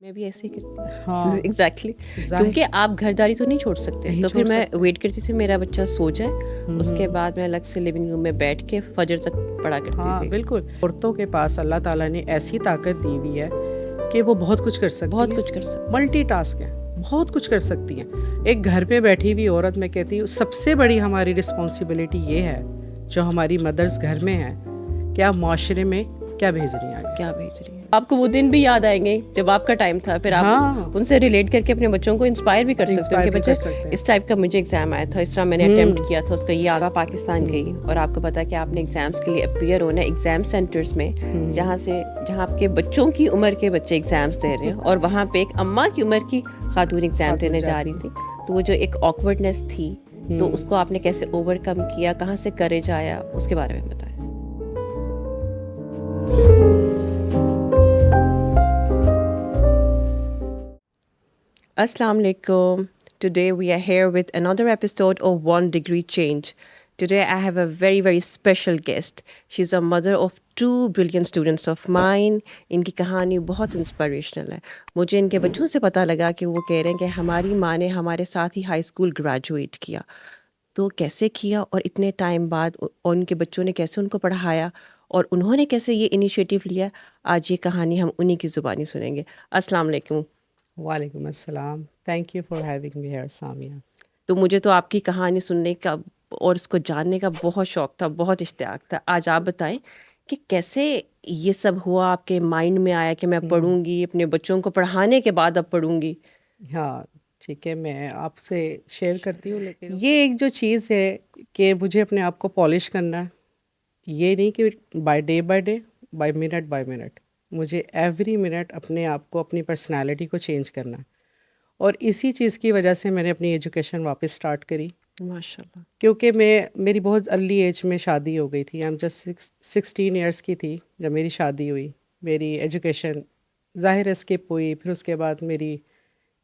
मैं भी ऐसे ही करती हूँ हाँ, एग्जैक्टली ज़ाहिर क्योंकि आप घरदारी तो नहीं छोड़ सकते नहीं तो फिर छोड़ मैं सकते। वेट करती थी मेरा बच्चा सो जाए उसके हुँ, बाद मैं अलग से लिविंग रूम में बैठ के फजर तक पढ़ा करती हाँ, थी। बिल्कुल। औरतों के पास अल्लाह ताला ने ऐसी ताकत दी हुई है कि वो बहुत कुछ कर सकती बहुत हैं, कुछ कर सकते हैं। मल्टीटास्क हैं, बहुत कुछ कर सकती हैं। एक घर पे बैठी हुई औरत मैं कहती हूँ सबसे बड़ी हमारी रिस्पॉन्सिबिलिटी ये है, जो हमारी मदर्स घर में हैं, कि आप माशरे में क्या भेज रही हैं आगे। क्या भेज रही है आपको वो दिन भी याद आएंगे जब आपका टाइम था फिर आप हाँ, उनसे रिलेट करके अपने बच्चों को इंस्पायर भी कर सकते हो कि इंस्पायर भी बच्चे कर सकते हैं। इस टाइप का मुझे एग्जाम आया था इस तरह मैंने अटेम्प्ट हुँ, किया था उसका ये आगा पाकिस्तान गई और आपको पता है कि आपने एग्जाम्स के लिए अपीयर होना है एग्जाम सेंटर्स में हुँ। जहाँ आपके बच्चों की उम्र के बच्चे एग्जाम्स दे रहे हैं और वहाँ पे एक अम्मा की उम्र की खातून एग्जाम खातून देने जा जाती रही हैं। थी तो वो जो एक ऑकवर्डनेस थी तो हुँ। उसको आपने कैसे ओवरकम किया कहाँ से करेज आया उसके बारे में बताएं। Assalamu alaikum. Today we are here with another episode of One Degree Change. Today I have a very very special guest. She's a mother of two brilliant students of mine. इनकी कहानी बहुत इंस्पिरेशनल है मुझे इनके बच्चों से पता लगा कि वो कह रहे हैं कि हमारी माँ ने हमारे साथ ही हाई स्कूल ग्रेजुएट किया तो कैसे किया और इतने टाइम बाद और उनके बच्चों ने कैसे उनको पढ़ाया और उन्होंने कैसे ये इनिशिएटिव लिया आज ये कहानी हम उन्हीं की ज़ुबानी सुनेंगे। अस्सलाम वालेकुम। वालेकुम अस्सलाम। Thank you for having me here Samiya. तो मुझे तो आपकी कहानी सुनने का और उसको जानने का बहुत शौक था बहुत इश्तियाक था आज आप बताएं कि कैसे ये सब हुआ आपके माइंड में आया कि मैं हुँ। पढ़ूंगी अपने बच्चों को पढ़ाने के बाद अब पढ़ूंगी। हाँ, ठीक है, मैं आपसे शेयर करती हूँ लेकिन ये एक जो चीज़ है कि मुझे अपने आप को पॉलिश करना है, ये नहीं कि बाय डे, बाय मिनट, मुझे एवरी मिनट अपने आप को, अपनी पर्सनैलिटी को चेंज करना है और इसी चीज़ की वजह से मैंने अपनी एजुकेशन वापस स्टार्ट करी माशाल्लाह। क्योंकि मेरी बहुत अर्ली एज में शादी हो गई थी। आई एम जस्ट 16 इयर्स की थी जब मेरी शादी हुई। मेरी एजुकेशन ज़ाहिर है स्किप हुई, फिर उसके बाद मेरी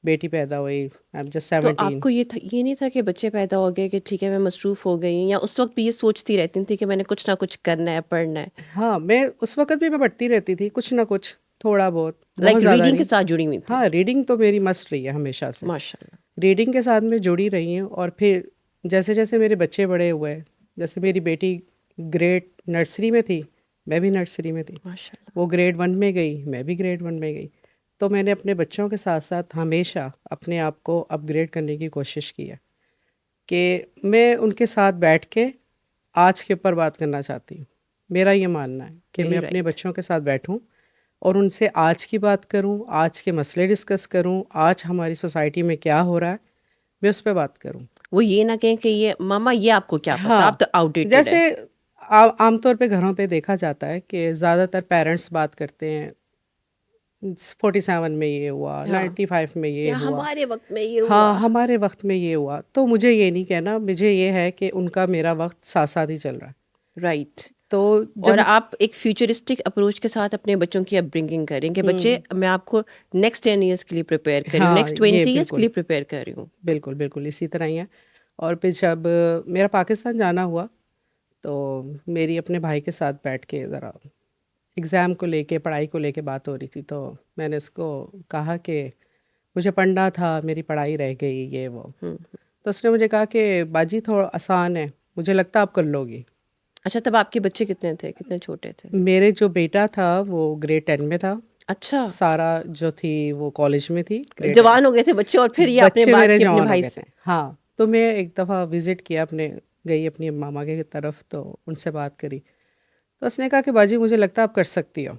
बेटी पैदा हुई। आई एम जस्ट तो 17। आपको ये नहीं था कि बच्चे पैदा हो गए कि ठीक है मैं मसरूफ़ हो गई या उस वक्त भी ये सोचती रहती थी कि मैंने कुछ ना कुछ करना है पढ़ना है हाँ, मैं उस वक़्त भी मैं पढ़ती रहती थी, कुछ ना कुछ, थोड़ा बहुत, बहुत लाइक ज़्यादा रीडिंग के नहीं। साथ जुड़ी हुई थी। हाँ, रीडिंग तो मेरी मस्ट रही है हमेशा से। माशाल्लाह। रीडिंग के साथ मैं जुड़ी रही हूँ और फिर जैसे-जैसे मेरे बच्चे बड़े हुए, जैसे मेरी बेटी ग्रेड नर्सरी में थी, मैं भी नर्सरी में थी। माशाल्लाह। वो ग्रेड 1 में गई, मैं भी ग्रेड 1 में गई। तो मैंने अपने बच्चों के साथ-साथ हमेशा अपने आप को अपग्रेड करने की कोशिश की है कि मैं उनके साथ बैठ के आज के ऊपर बात करना चाहती हूँ। मेरा ये मानना है कि मैं वेरी अपने राइट। बच्चों के साथ बैठूँ और उनसे आज की बात करूँ, आज के मसले डिस्कस करूँ, आज हमारी सोसाइटी में क्या हो रहा है, मैं उस पे बात करूँ। वो ये ना कहें कि ये मामा ये आपको क्या पता आप हाँ, तो आउटडेटेड है। जैसे आमतौर पे घरों पे देखा जाता है कि ज़्यादातर पेरेंट्स बात करते हैं 47 में ये हुआ, हाँ 95 में ये या हुआ। हमारे वक्त में ये हाँ, हुआ। हमारे वक़्त में ये हुआ। तो मुझे ये नहीं कहना, मुझे ये है कि उनका मेरा वक़्त साथ-साथ ही चल रहा है। राइट। तो और जब आप एक फ्यूचरिस्टिक अप्रोच के साथ अपने बच्चों की अपब्रिंगिंग करें कि बच्चे हुँ, मैं आपको नेक्स्ट 10 ईयर्स के लिए प्रिपेयर कर रही हूँ हाँ, नेक्स्ट ये 20 ईयर्स के बिल्कुल, लिए प्रिपेयर कर रही हूँ। बिल्कुल, बिल्कुल इसी तरह ही है। और फिर जब मेरा पाकिस्तान जाना हुआ, तो मेरी अपने भाई के साथ बैठ के ज़रा एग्ज़ाम को लेके, पढ़ाई को लेके बात हो रही थी, तो मैंने उसको कहा कि मुझे पढ़ना था, मेरी पढ़ाई रह गई, ये वो। हम्म। तो उसने मुझे कहा कि बाजी थोड़ा आसान है, मुझे लगता है आप कर लोगी। अच्छा तब आपके बच्चे कितने थे कितने छोटे थे। मेरे जो बेटा था वो ग्रेड 10 में था, अच्छा सारा जो थी वो कॉलेज में थी, ग्रेड 10। जवान हो गए थे बच्चे और फिर ये आपने बच्चे बात मेरे की अपने जवान हो भाई गए थे। से। हाँ, तो मैं एक दफ़ा विज़िट किया गई अपनी मामा की तरफ, तो उनसे बात करी। तो उसने कहा कि बाजी मुझे लगता है आप कर सकती हो।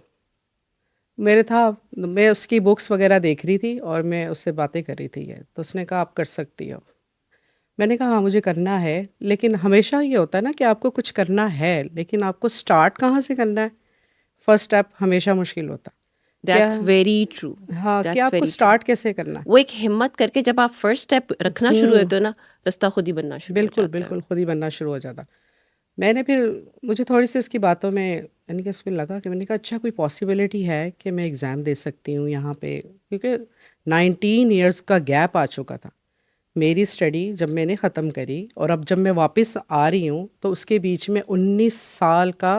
मैं उसकी बुक्स वग़ैरह देख रही थी और मैं उससे बातें कर रही थी ये, तो उसने कहा आप कर सकती हो। मैंने कहा हाँ, मुझे करना है, लेकिन हमेशा ये होता है ना कि आपको कुछ करना है, लेकिन आपको स्टार्ट कहाँ से करना है? फर्स्ट स्टेप हमेशा मुश्किल होता है। क्या दैट्स वेरी ट्रू। हाँ, कि दैट्स आपको वेरी ट्रू। स्टार्ट कैसे करना है? वो एक हिम्मत करके जब आप फर्स्ट स्टेप रखना शुरू हुँ, होते हो ना रास्ता खुद ही बनना शुरू हो बिल्कुल, जाता है। बिल्कुल, खुद ही बनना शुरू हो जाता। मैंने फिर मुझे थोड़ी-सी उसकी बातों में यानी कि उसमें लगा कि मैंने कहा अच्छा कोई पॉसिबिलिटी है कि मैं एग्ज़ाम दे सकती हूँ यहाँ पे, क्योंकि 19 इयर्स का गैप आ चुका था। मेरी स्टडी जब मैंने ख़त्म करी और अब जब मैं वापस आ रही हूँ, तो उसके बीच में 19 साल का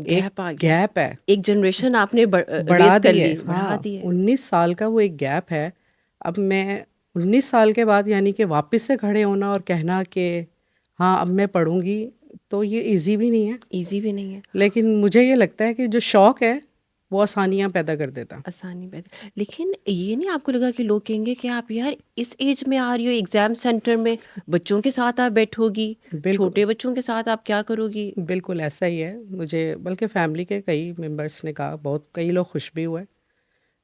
एक गैप आ गया, गैप है, एक जनरेशन आपने बढ़ा रेज कर दी है। ली, बढ़ा हाँ, दी है। 19 साल का वो एक गैप है। अब मैं 19 साल के बाद यानी कि वापस से खड़े होना और कहना कि हाँ अब मैं पढ़ूंगी, तो ये इजी भी नहीं है। इजी भी नहीं है। लेकिन मुझे ये लगता है कि जो शौक है वो आसानियाँ पैदा कर देता। आसानी पैदा, लेकिन ये नहीं आपको लगा कि लोग कहेंगे कि आप यार इस एज में आ रही हो एग्जाम सेंटर में, बच्चों के साथ आप बैठोगी, बिल्कुल, छोटे बच्चों के साथ आप क्या करोगी? बिल्कुल ऐसा ही है। मुझे बल्कि फैमिली के कई मेंबर्स ने कहा, बहुत कई लोग खुश भी हुए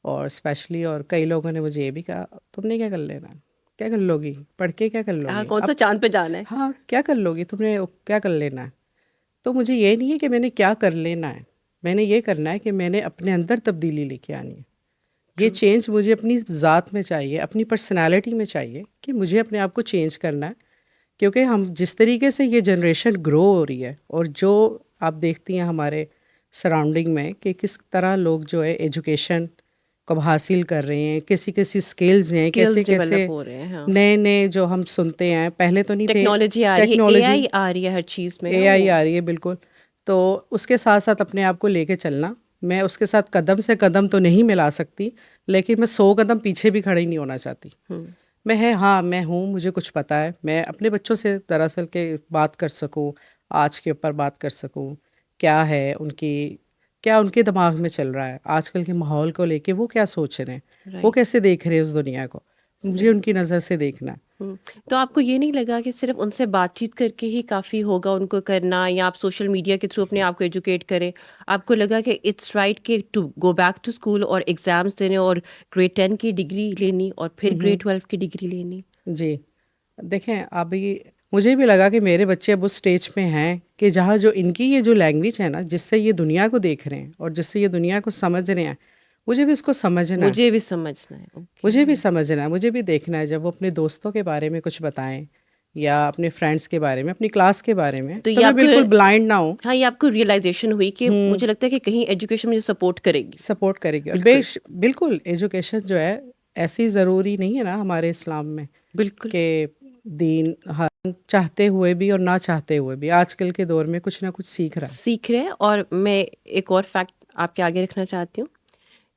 और स्पेशली, और कई लोगों ने मुझे ये भी कहा तुमने क्या कर लेना, क्या कर लोगी पढ़ के, क्या कर हाँ, लोगी कौन सा अब, चांद पे जाना है? हाँ क्या कर लोगी तुमने, क्या कर लेना है। तो मुझे ये नहीं है कि मैंने क्या कर लेना है, मैंने ये करना है कि मैंने अपने अंदर तब्दीली लेके आनी है। ये ट्रू। चेंज मुझे अपनी ज़ात में चाहिए, अपनी पर्सनालिटी में चाहिए, कि मुझे अपने आप को चेंज करना है। क्योंकि हम जिस तरीके से ये जनरेशन ग्रो हो रही है, और जो आप देखती हैं हमारे सराउंडिंग में कि किस तरह लोग जो है एजुकेशन कब हासिल कर रहे हैं, कैसी कैसी स्किल्स हैं, कैसे स्किल्स कैसे डेवलप हो रहे हैं, हाँ। नए नए जो हम सुनते हैं, पहले तो नहीं थे। टेक्नोलॉजी आ रही है, टेक्नोलॉजी, एआई आ रही है हर चीज़ में ना एआई वो। आ रही है, बिल्कुल। तो उसके साथ साथ अपने आप को लेके चलना, मैं उसके साथ कदम से कदम तो नहीं मिला सकती, लेकिन मैं 100 कदम पीछे भी खड़ी नहीं होना चाहती। हम्म। मैं है, हाँ मैं हूँ, मुझे कुछ पता है, मैं अपने बच्चों से दरअसल के बात कर सकूँ, आज के ऊपर बात कर सकूँ, क्या है उनकी, क्या उनके दिमाग में चल रहा है आजकल के माहौल को लेके, वो क्या सोच रहे हैं, वो राइट। कैसे देख रहे हैं उस दुनिया को, मुझे सही। उनकी नज़र से देखना है। हम्म। तो आपको ये नहीं लगा कि सिर्फ उनसे बातचीत करके ही काफ़ी होगा उनको करना, या आप सोशल मीडिया के थ्रू अपने आप को एजुकेट करें? आपको लगा कि इट्स राइट कि to go back to school और एग्ज़ाम्स देने और ग्रेड 10 की डिग्री लेनी और फिर हम्म, ग्रेड 12 की डिग्री लेनी? जी। देखें, अभी मुझे भी लगा कि मेरे बच्चे अब उस स्टेज पे हैं कि जहाँ जो इनकी ये जो लैंग्वेज है ना, जिससे ये दुनिया को देख रहे हैं और जिससे ये दुनिया को समझ रहे हैं, मुझे भी इसको समझना है। मुझे भी समझना है, मुझे भी ओके। समझना है, मुझे भी देखना है। जब वो अपने दोस्तों के बारे में कुछ बताएं, या अपने फ्रेंड्स के बारे में, अपनी क्लास के बारे में, तो तो ये मैं आपको, बिल्कुल ब्लाइंड ना हूँ। हाँ, ये आपको रियलाइजेशन हुई कि मुझे लगता है कि कहीं एजुकेशन मुझे सपोर्ट करेगी। सपोर्ट करेगी, और बिल्कुल। बिल्कुल एजुकेशन जो है ऐसी ज़रूरी नहीं है ना हमारे इस्लाम में, बिल्कुल। कि दीन हर चाहते हुए भी और ना चाहते हुए भी आजकल के दौर में कुछ ना कुछ सीख रहा है। सीख रहे हैं। और मैं एक और फैक्ट आपके आगे रखना चाहती हूँ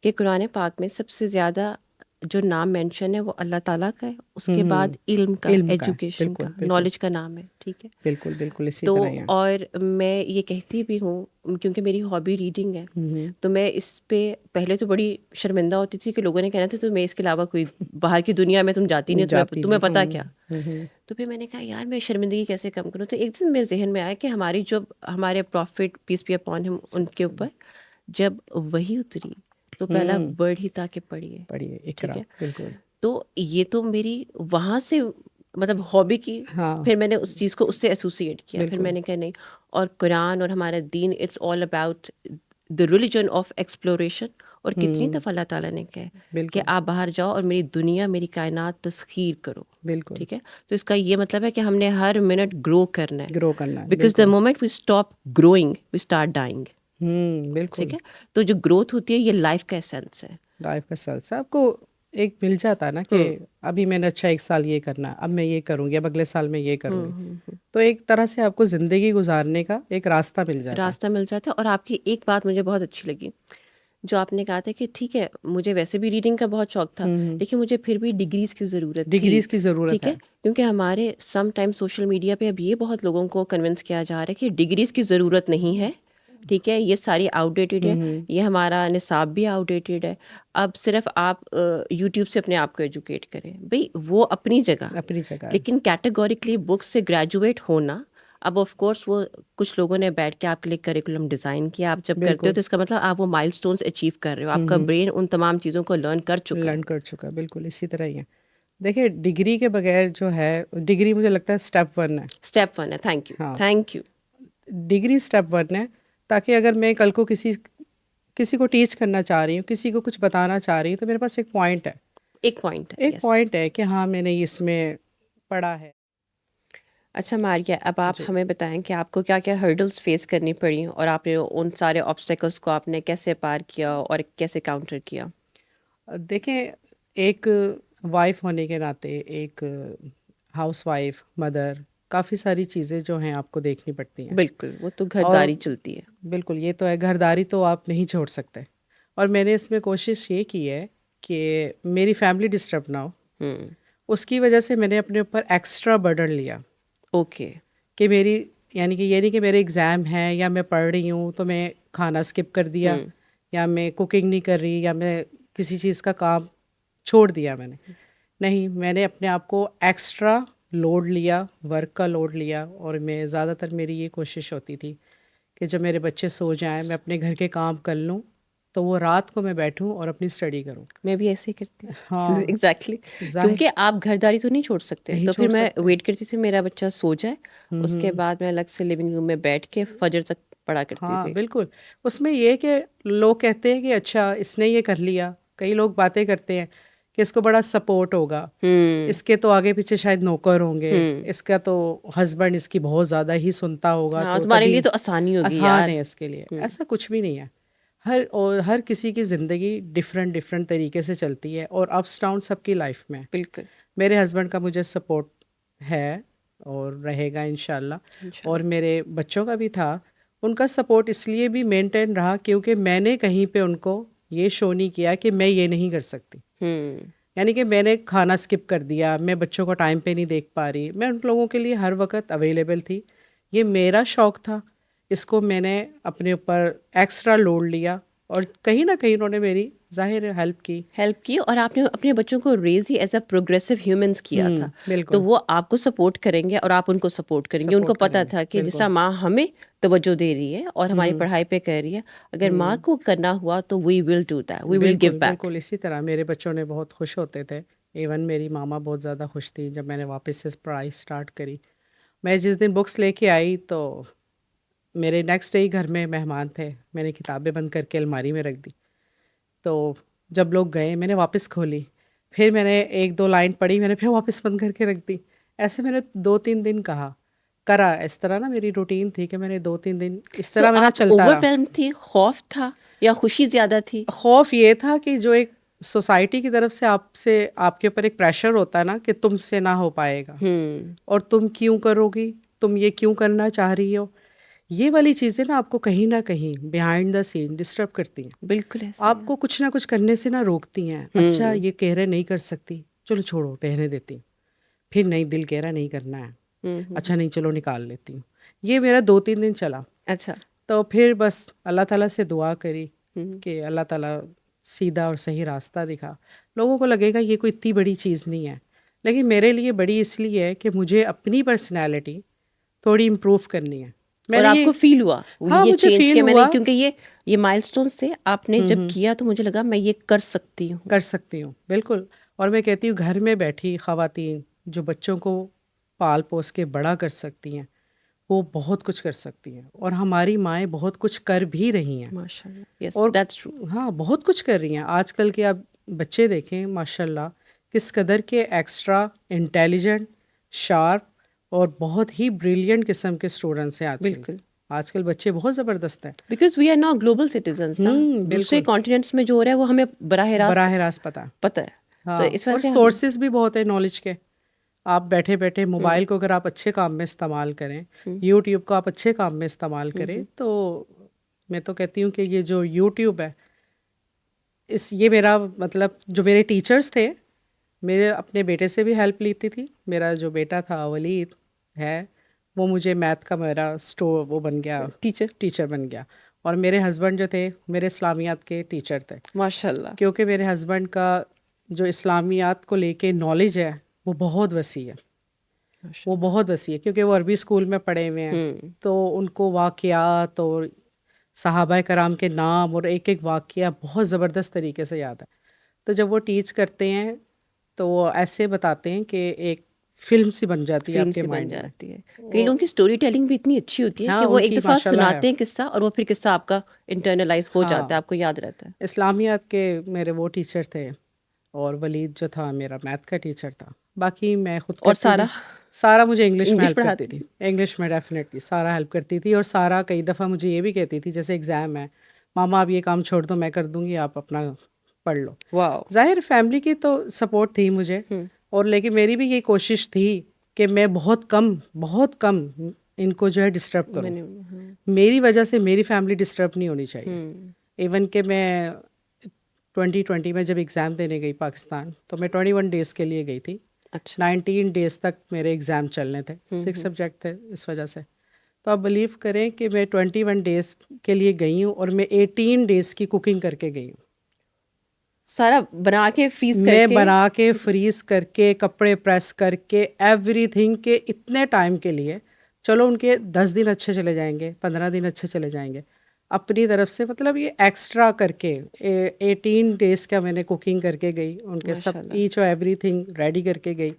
कि कुरान पाक में सबसे ज़्यादा जो नाम मेंशन है वो अल्लाह ताला का है, उसके बाद इल्म का, इल्म का है, एजुकेशन बिल्कुल का, बिल्कुल, नॉलेज का नाम है, ठीक है? बिल्कुल बिल्कुल इसी तो तरह ही है। और मैं ये कहती भी हूँ, क्योंकि मेरी हॉबी रीडिंग है, तो मैं इस पे पहले तो बड़ी शर्मिंदा होती थी कि लोगों ने कहना था तुम्हें इसके अलावा कोई बाहर की दुनिया में तुम जाती नहीं हो, तुम्हें जाती तुम्हें नहीं। पता क्या? तो फिर मैंने कहा यार मैं शर्मिंदगी कैसे कम करूँ? तो एक दिन मेरे जहन में आया कि हमारी जो हमारे prophet peace be upon him उनके ऊपर जब वही उतरी तो पहला वर्ड ही था कि पढ़िए, पढ़िए ठीक इकरा, है? बिल्कुल। तो ये तो मेरी वहाँ से मतलब हॉबी की, हाँ, फिर मैंने उस चीज़ को उससे एसोसिएट किया, फिर बिल्कुल मैंने कहा नहीं। और कुरान और हमारा दीन it's all about the religion of exploration. और कितनी दफ़ा अल्लाह ताला ने कहा है कि बिल्कुल आप बाहर जाओ और मेरी दुनिया, मेरी कायनात तस्खीर करो, बिल्कुल ठीक है? तो इसका ये मतलब है कि हमने हर मिनट ग्रो करना है, ग्रो करना है, बिकॉज द बिल्कुल। Moment we stop growing we start dying, ठीक बिल्कुल। है? तो जो ग्रोथ होती है ये लाइफ का एसेंस है। लाइफ का सलसा आपको एक मिल जाता है ना, कि हम्म। अभी मैंने अच्छा 1 साल ये करना, अब मैं ये करूँगी, अब अगले साल मैं ये करूँगी। हम्म। तो एक तरह से आपको ज़िंदगी गुजारने का एक रास्ता मिल जाता है। रास्ता मिल जाता है। और आपकी एक बात मुझे बहुत अच्छी लगी, जो आपने कहा था कि ठीक है मुझे वैसे भी रीडिंग का बहुत शौक था, लेकिन मुझे फिर भी डिग्रीज की ज़रूरत थी, डिग्रीज़ की ज़रूरत ठीक है? है। क्योंकि हमारे सम टाइम सोशल मीडिया पे अब ये बहुत लोगों को कन्विंस किया जा रहा है कि डिग्रीज की ज़रूरत नहीं है, ठीक है? ये सारी आउटडेटेड है, ये हमारा निसाब भी आउटडेटेड है। अब सिर्फ आप यूट्यूब से अपने आप को एजुकेट करें, भाई वो अपनी जगह, अपनी जगह है। लेकिन कैटेगोरिकली बुक्स से ग्रेजुएट होना, अब ऑफ कोर्स वो कुछ लोगों ने बैठ के आपके लिए करिकुलम डिज़ाइन किया, आप जब करते हो बिल्कुल, तो इसका मतलब आप वो माइलस्टोन्स अचीव कर रहे हो, आपका ब्रेन उन तमाम चीज़ों को लर्न कर चुका है। लर्न कर चुका, बिल्कुल इसी तरह ही है। देखिए, डिग्री के बगैर जो है, डिग्री मुझे लगता है स्टेप 1 है। स्टेप वन है, थैंक यू, हाँ, थैंक यू। डिग्री स्टेप 1 है, ताकि अगर मैं कल को किसी किसी को टीच करना चाह रही हूँ, किसी को कुछ बताना चाह रही हूँ, तो मेरे पास एक पॉइंट है। एक पॉइंट है, एक यस। पॉइंट है कि हाँ, मैंने इसमें पढ़ा है। अच्छा मारिया, अब आप जी। हमें बताएं कि आपको क्या क्या हर्डल्स फेस करनी पड़ी और आपने उन सारे ऑब्स्टेकल्स को आपने कैसे पार किया और कैसे काउंटर किया? देखें, एक वाइफ होने के नाते, एक हाउसवाइफ, मदर, काफ़ी सारी चीज़ें जो हैं आपको देखनी पड़ती हैं। बिल्कुल, वो तो और घरदारी चलती है। बिल्कुल ये तो है, घरदारी तो आप नहीं छोड़ सकते। और मैंने इसमें कोशिश ये की है कि मेरी फैमिली डिस्टर्ब ना हो। हुँ, उसकी वजह से मैंने अपने ऊपर एक्स्ट्रा बर्डन लिया ओके। कि मेरी, यानी कि ये नहीं कि मेरे एग्ज़ाम हैं या मैं पढ़ रही हूँ तो मैं खाना स्किप कर दिया, हुँ, या मैं कुकिंग नहीं कर रही, या मैं किसी चीज़ का काम छोड़ दिया मैंने। नहीं, मैंने अपने आप को एक्स्ट्रा लोड लिया, वर्क का लोड लिया। और मैं ज़्यादातर, मेरी ये कोशिश होती थी कि जब मेरे बच्चे सो जाएँ, मैं अपने घर के काम कर लूँ, तो वो रात को मैं बैठूँ और अपनी स्टडी करूँ। मैं भी ऐसे ही करती हूँ। हाँ, एग्ज़ैक्टली, ज़ाहिर क्योंकि आप घरदारी तो नहीं छोड़ सकते, नहीं तो फिर छोड़ मैं सकते। वेट करती थी मेरा बच्चा सो जाए, हुँ, उसके हुँ। बाद मैं अलग से लिविंग रूम में बैठ के फ़जर तक पढ़ा करती हाँ, थी। बिल्कुल। उसमें ये है कि लोग कहते हैं कि अच्छा इसने ये कर लिया, कई लोग बातें करते हैं कि इसको बड़ा सपोर्ट होगा, हुँ, इसके तो आगे पीछे शायद नौकर होंगे, हुँ। इसका तो हस्बैंड इसकी बहुत ज़्यादा ही सुनता होगा, हाँ, तो तुम्हारे लिए तभी तो आसानी होगी आसान यार। है इसके लिए। हुँ, ऐसा कुछ भी नहीं है। हर किसी की ज़िंदगी डिफरेंट डिफरेंट तरीके से चलती है, और अप्स डाउन सबकी लाइफ में है। बिल्कुल, मेरे हस्बैंड का मुझे सपोर्ट है और रहेगा इंशाल्लाह, और इंशाल्लाह। मेरे बच्चों का भी था। उनका सपोर्ट इसलिए भी मेंटेन रहा क्योंकि मैंने कहीं पे उनको ये शो नहीं किया कि मैं ये नहीं कर सकती। हुँ, यानी कि मैंने खाना स्किप कर दिया, मैं बच्चों को टाइम पे नहीं देख पा रही, मैं उन लोगों के लिए हर वक्त अवेलेबल थी। ये मेरा शौक़ था, इसको मैंने अपने ऊपर एक्स्ट्रा लोड लिया, और कहीं ना कहीं उन्होंने मेरी ज़ाहिर है हेल्प की। हेल्प की और आपने अपने बच्चों को रेज़ ही एज़ अ प्रोग्रेसिव ह्यूमन्स किया था। तो बिल्कुल। वो आपको सपोर्ट करेंगे और आप उनको सपोर्ट करेंगे। उनको सपोर्ट पता करेंगे, था कि जिस तरह बिल्कुल। माँ हमें तवज्जो दे रही है और हमारी हम्म पढ़ाई पे कर रही है, अगर माँ हम्म को करना हुआ तो we will do that, we will give बिल्कुल, बैक। बिल्कुल इसी तरह मेरे बच्चों ने बहुत खुश होते थे। इवन मेरी मामा बहुत ज़्यादा खुश थी जब मैंने वापस से पढ़ाई स्टार्ट करी। मैं जिस दिन बुक्स लेके आई तो मेरे नेक्स्ट डे ही घर में मेहमान थे। मैंने किताबें बंद करके अलमारी में रख दी। तो जब लोग गए मैंने वापस खोली। फिर मैंने 1-2 लाइन पढ़ी, मैंने फिर वापस बंद करके रख दी। ऐसे मैंने 2-3 दिन करा। इस तरह ना मेरी रूटीन थी कि मैंने 2-3 दिन इस सो तरह मेरा आप चलता रहा। ओवरवेल्म्ड थी, खौफ था या खुशी ज़्यादा थी? खौफ ये था कि जो एक सोसाइटी की तरफ से आपसे आपके ऊपर एक प्रेशर होता है ना कि तुमसे ना हो पाएगा, हुँ, और तुम क्यों करोगी, तुम ये क्यों करना चाह रही हो। ये वाली चीज़ें ना आपको कहीं ना कहीं बिहाइंड द सीन डिस्टर्ब करती हैं, बिल्कुल ऐसे ही है। आपको कुछ ना कुछ करने से ना रोकती हैं। अच्छा हुँ, ये कह रहे नहीं कर सकती, चलो छोड़ो रहने देती हूँ। फिर नहीं, दिल कह रहा नहीं करना है, हुँ, हुँ, अच्छा हुँ। नहीं चलो निकाल लेती हूँ। ये मेरा 2-3 दिन चला। अच्छा। तो फिर बस अल्लाह ताला से दुआ करी हुँ, कि अल्लाह ताला सीधा और सही रास्ता दिखा। लोगों को लगेगा ये कोई इतनी बड़ी चीज़ नहीं है, लेकिन मेरे लिए बड़ी इसलिए है कि मुझे अपनी पर्सनैलिटी थोड़ी इम्प्रूव करनी है। और मैंने ये आपको फ़ील हुआ वो हाँ, ये मुझे चेंज फ़ील किया मैंने हुआ। क्योंकि ये माइलस्टोन्स थे, आपने हुँ, जब हुँ, किया तो मुझे लगा मैं ये कर सकती हूँ। कर सकती हूँ, बिल्कुल। और मैं कहती हूँ घर में बैठी ख़वातीन जो बच्चों को पाल-पोस के बड़ा कर सकती हैं, वो बहुत कुछ कर सकती हैं, और हमारी माएँ बहुत कुछ कर भी रही हैं। माशाल्लाह, यस और दैट्स ट्रू। हाँ, बहुत कुछ कर रही हैं। आजकल के आप बच्चे देखें माशाल्लाह, किस कदर के एक्स्ट्रा इंटेलिजेंट, शार्प और बहुत ही ब्रिलियंट किस्म के स्टूडेंट्स हैं आजकल के। बिल्कुल, आजकल बच्चे बहुत ज़बरदस्त हैं। Because we are now global citizens ना, दूसरे बिल्कुल, कॉन्टिनेंट्स में जो हो रहा है वो हमें बराह रास्त बराह रास्त पता है। पता है। तो हाँ, इस वजह और से हम सोर्सेज़ भी बहुत है नॉलेज के। आप बैठे-बैठे हुँ, मोबाइल को अगर आप अच्छे काम में इस्तेमाल करें, हुँ, यूट्यूब को आप अच्छे काम में इस्तेमाल हुँ, करें, हुँ, तो मैं तो कहती हूँ कि ये जो यूट्यूब है, ये मेरा मतलब जो मेरे टीचर्स थे, मेरे अपने बेटे से भी हेल्प लेती थी। मेरा जो बेटा था वलीद है, वो मुझे मैथ का मेरा वो बन गया, टीचर टीचर बन गया। और मेरे हस्बैंड जो थे, मेरे इस्लामियात के टीचर थे। माशाल्लाह, क्योंकि मेरे हस्बैंड का जो इस्लामियात को लेके नॉलेज है, वो बहुत वसी है। वो माशाल्लाह। बहुत वसी है क्योंकि वो अरबी स्कूल में पढ़े हुए हैं। हुँ, तो उनको वाक़यात और सहाबाए कराम के नाम और एक-एक वाक़या बहुत ज़बरदस्त तरीके से याद है। तो जब वो टीच करते हैं, तो वो ऐसे बताते हैं कि एक फ़िल्म सी बन जाती है फ़िल्म आपके सी बन माइंड में। जाती है। कई वो लोगों की स्टोरी टेलिंग भी इतनी अच्छी होती है कि हाँ, वो एक उनकी दफ़ा माशाल्लाह है। सुनाते हैं किस्सा और वो फिर किस्सा आपका इंटरनलाइज़ हो जाता है, हाँ, आपको याद रहता है। इस्लामियात के मेरे वो टीचर थे, और वलीद जो था मेरा मैथ का टीचर था। बाकी मैं खुद और करती सारा थी। सारा मुझे इंग्लिश में इंग्लिश हेल्प करती पढ़ाती थी। थी। इंग्लिश में डेफ़िनेटली सारा हेल्प करती थी, और सारा कई दफ़ा मुझे ये भी कहती थी, जैसे एग्ज़ाम है, मामा आप ये काम छोड़ दो मैं कर दूँगी, आप अपना पढ़ लो। वॉव! ज़ाहिर फैमिली की तो सपोर्ट थी मुझे, हुँ, और लेकिन मेरी भी ये कोशिश थी कि मैं बहुत कम इनको जो है डिस्टर्ब करूं। मैंने मेरी वजह से मेरी फैमिली डिस्टर्ब नहीं होनी चाहिए। हम्म इवन कि मैं 2020 में जब एग्ज़ाम देने गई पाकिस्तान, तो मैं 21 डेज़ के लिए गई थी। अच्छा 19 डेज़ तक मेरे एग्ज़ाम चलने थे, 6 सब्जेक्ट थे इस वजह से। तो आप बिलीव करें कि मैं 21 डेज़ के लिए गई हूँ और मैं 18 डेज़ की कुकिंग करके गई हूँ। सारा बना के फ्रीज मैं करके बना के फ्रीज करके कपड़े प्रेस करके एवरीथिंग के इतने टाइम के लिए, चलो उनके 10 दिन अच्छे चले जाएंगे, 15 दिन अच्छे चले जाएंगे, अपनी तरफ से मतलब ये एक्स्ट्रा करके 18 डेज़ का मैंने कुकिंग करके गई, उनके सब माशाल्लाह ईच और एवरीथिंग रेडी करके गई।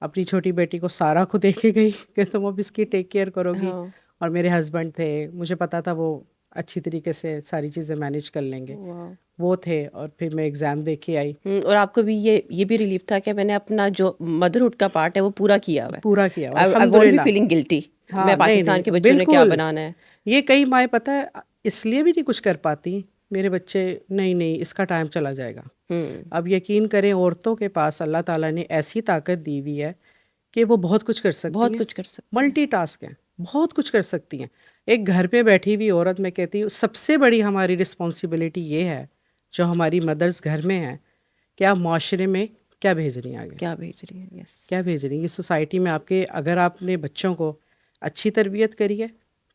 अपनी छोटी बेटी को सारा को दे के गई कि तुम अब इसकी टेक केयर करोगी। हाँ और मेरे हस्बैंड थे, मुझे पता था वो अच्छी तरीके से सारी चीज़ें मैनेज कर लेंगे, वाह वो थे। और फिर मैं एग्ज़ाम दे के आई, और आपको भी ये भी रिलीफ था कि मैंने अपना जो मदरहुड का पार्ट है वो पूरा किया हुआ है। पूरा किया आई वोंट बी अल्हम्दुलिल्लाह। फीलिंग गिल्टी हाँ, मैं नहीं, पाकिस्तान नहीं, के बच्चों ने क्या बिल्कुल। बनाना है। ये कई माएँ पता है इसलिए भी नहीं कुछ कर पाती, मेरे बच्चे नहीं, नहीं इसका टाइम चला जाएगा। अब यकीन करें औरतों के पास अल्लाह ताला ने ऐसी ताकत दी हुई है कि वो बहुत कुछ कर सकती बहुत हैं, कुछ कर सकते हैं। मल्टीटास्क हैं, बहुत कुछ कर सकती हैं। एक घर पे बैठी हुई औरत, मैं कहती हूँ सबसे बड़ी हमारी रिस्पॉन्सिबिलिटी ये है, जो हमारी मदर्स घर में हैं, कि आप माशरे में क्या भेज रही हैं आगे, क्या भेज रही है यस क्या भेज रही हैं। ये सोसाइटी में आपके, अगर आपने बच्चों को अच्छी तरबियत करी है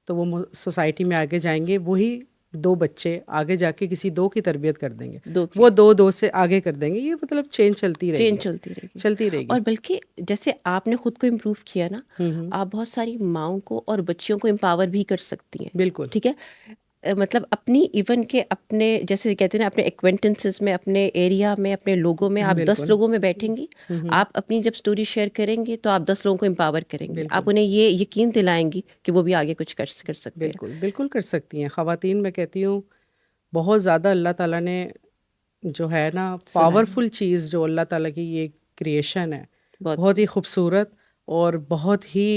तो वो सोसाइटी में आगे जाएंगे, वही 2 बच्चे आगे जाके किसी 2 की तरबियत कर देंगे, दो की वो 2 से आगे कर देंगे। ये मतलब चेंज चलती चेन रहेगी, चलती रहेगी। चलती रहेगी। और बल्कि जैसे आपने खुद को इम्प्रूव किया ना, आप बहुत सारी माओं को और बच्चियों को एम्पावर भी कर सकती हैं। बिल्कुल, ठीक है मतलब अपनी इवन के अपने जैसे कहते हैं ना अपने एक्वेंटेंसेस में, अपने एरिया में, अपने लोगों में आप 10 बिल्कुल, लोगों में बैठेंगी, आप अपनी जब स्टोरी शेयर करेंगे तो आप 10 लोगों को एम्पावर करेंगी, आप बिल्कुल, उन्हें ये यकीन दिलाएंगी कि वो भी आगे कुछ कर सकते हैं। बिल्कुल, बिल्कुल कर सकती हैं। ख़वातीन मैं कहती हूँ बहुत ज़्यादा अल्लाह ताला ने जो है ना सुना है पावरफुल चीज़ जो अल्लाह ताला की ये क्रिएशन है, बहुत बहुत ही खूबसूरत और बहुत ही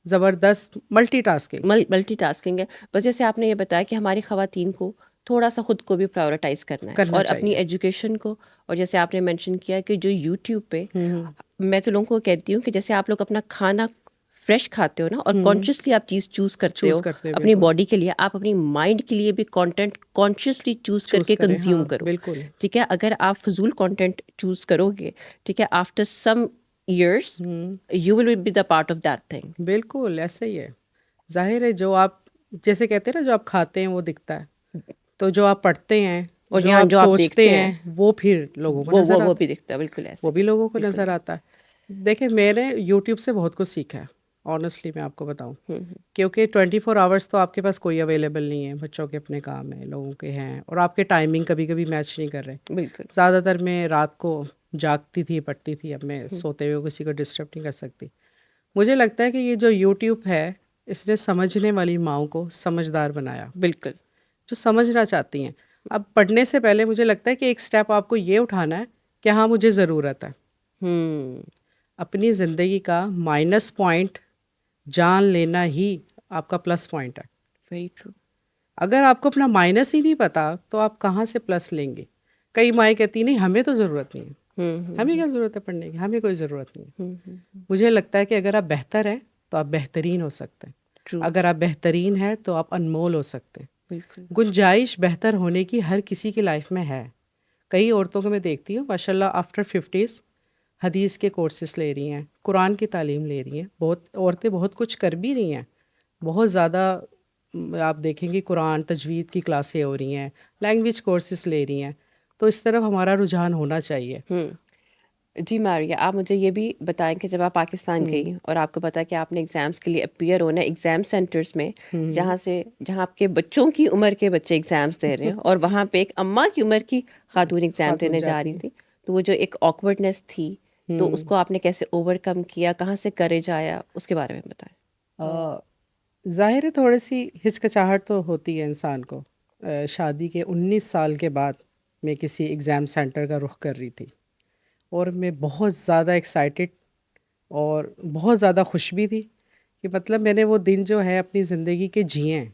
ज़बरदस्त मल्टीटास्किंग। मल्टीटास्किंग है। बस जैसे आपने ये बताया कि हमारी ख़वातीन को थोड़ा सा खुद को भी प्रायोरिटाइज करना है करना और अपनी चाहिए। एजुकेशन को। और जैसे आपने मेंशन किया कि जो यूट्यूब पे हुँ, मैं तो लोगों को कहती हूँ कि जैसे आप लोग अपना खाना फ्रेश खाते हो ना और हुँ, कॉन्शियसली आप चीज़ चूज़ करते चूज़ हो करते हैं अपनी बिल्कुल, बॉडी के लिए, आप अपनी माइंड के लिए भी कंटेंट कॉन्शियसली चूज़ चूज़ करके करें, कंज्यूम हाँ, करो। बिल्कुल। ठीक है अगर आप फजूल कंटेंट चूज़ करोगे, ठीक है after some years hmm, you will be the part of that thing. बिल्कुल ऐसे ही है। ज़ाहिर है जो आप जैसे कहते हैं ना जो आप खाते हैं वो दिखता है, तो जो आप पढ़ते हैं, और जो यहाँ आप जो आप सोचते देखते हैं हैं, वो फिर लोगों को वो नज़र वो आता भी है। दिखता है बिल्कुल ऐसे वो भी ही लोगों को बिल्कुल। नज़र आता है। देखिए मैंने यूट्यूब से बहुत कुछ सीखा है, ऑनेस्टली मैं आपको बताऊँ। क्योंकि 24 आवर्स तो आपके पास कोई अवेलेबल नहीं है, बच्चों के अपने काम हैं, लोगों के हैं और आपके टाइमिंग कभी-कभी मैच नहीं कर रहे। बिल्कुल ज़्यादातर मैं रात को जागती थी, पढ़ती थी, अब मैं सोते हुए किसी को डिस्टर्ब नहीं कर सकती। मुझे लगता है कि ये जो यूट्यूब है, इसने समझने वाली माँओं को समझदार बनाया, बिल्कुल जो समझना चाहती हैं। अब पढ़ने से पहले मुझे लगता है कि एक स्टेप आपको ये उठाना है कि हाँ, मुझे ज़रूरत है। हम्म अपनी ज़िंदगी का माइनस पॉइंट जान लेना ही आपका प्लस पॉइंट है। वेरी ट्रू अगर आपको अपना माइनस ही नहीं पता तो आप कहाँ से प्लस लेंगे। कई माएँ कहती नहीं हमें तो ज़रूरत नहीं है, हमें क्या ज़रूरत है पढ़ने की, हमें कोई ज़रूरत नहीं है। मुझे लगता है कि अगर आप बेहतर हैं तो आप बेहतरीन हो सकते हैं, ट्रू अगर आप बेहतरीन हैं तो आप अनमोल हो सकते हैं। बिल्कुल गुंजाइश बेहतर होने की हर किसी की लाइफ में है। कई औरतों को मैं देखती हूँ माशाल्लाह आफ्टर 50s हदीस के कोर्सेस ले रही हैं, कुरान की तालीम ले रही हैं, बहुत औरतें बहुत कुछ कर भी रही हैं। बहुत ज़्यादा आप देखेंगे कुरान तजवीद की क्लासें हो रही हैं, लैंग्वेज कोर्सेस ले रही हैं, तो इस तरफ हमारा रुझान होना चाहिए। जी मारिया, आप मुझे ये भी बताएं कि जब आप पाकिस्तान गई और आपको पता है कि आपने एग्ज़ाम्स के लिए अपीयर होना है एग्ज़ाम सेंटर्स में, जहाँ आपके बच्चों की उम्र के बच्चे एग्ज़ाम्स दे रहे हैं और वहाँ पे एक अम्मा की उम्र की खातून एग्ज़ाम खातून देने जा रही जाती थी, तो वो जो एक ऑकवर्डनेस थी तो उसको आपने कैसे ओवरकम किया, कहाँ से करेज आया, उसके बारे में बताएं। है। ज़ाहिर है थोड़ी सी हिचकिचाहट तो होती है इंसान को। शादी के 19 साल के बाद मैं किसी एग्ज़ाम सेंटर का रुख कर रही थी और मैं बहुत ज़्यादा एक्साइटेड और बहुत ज़्यादा खुश भी थी कि मतलब मैंने वो दिन जो है अपनी ज़िंदगी के जिए हैं।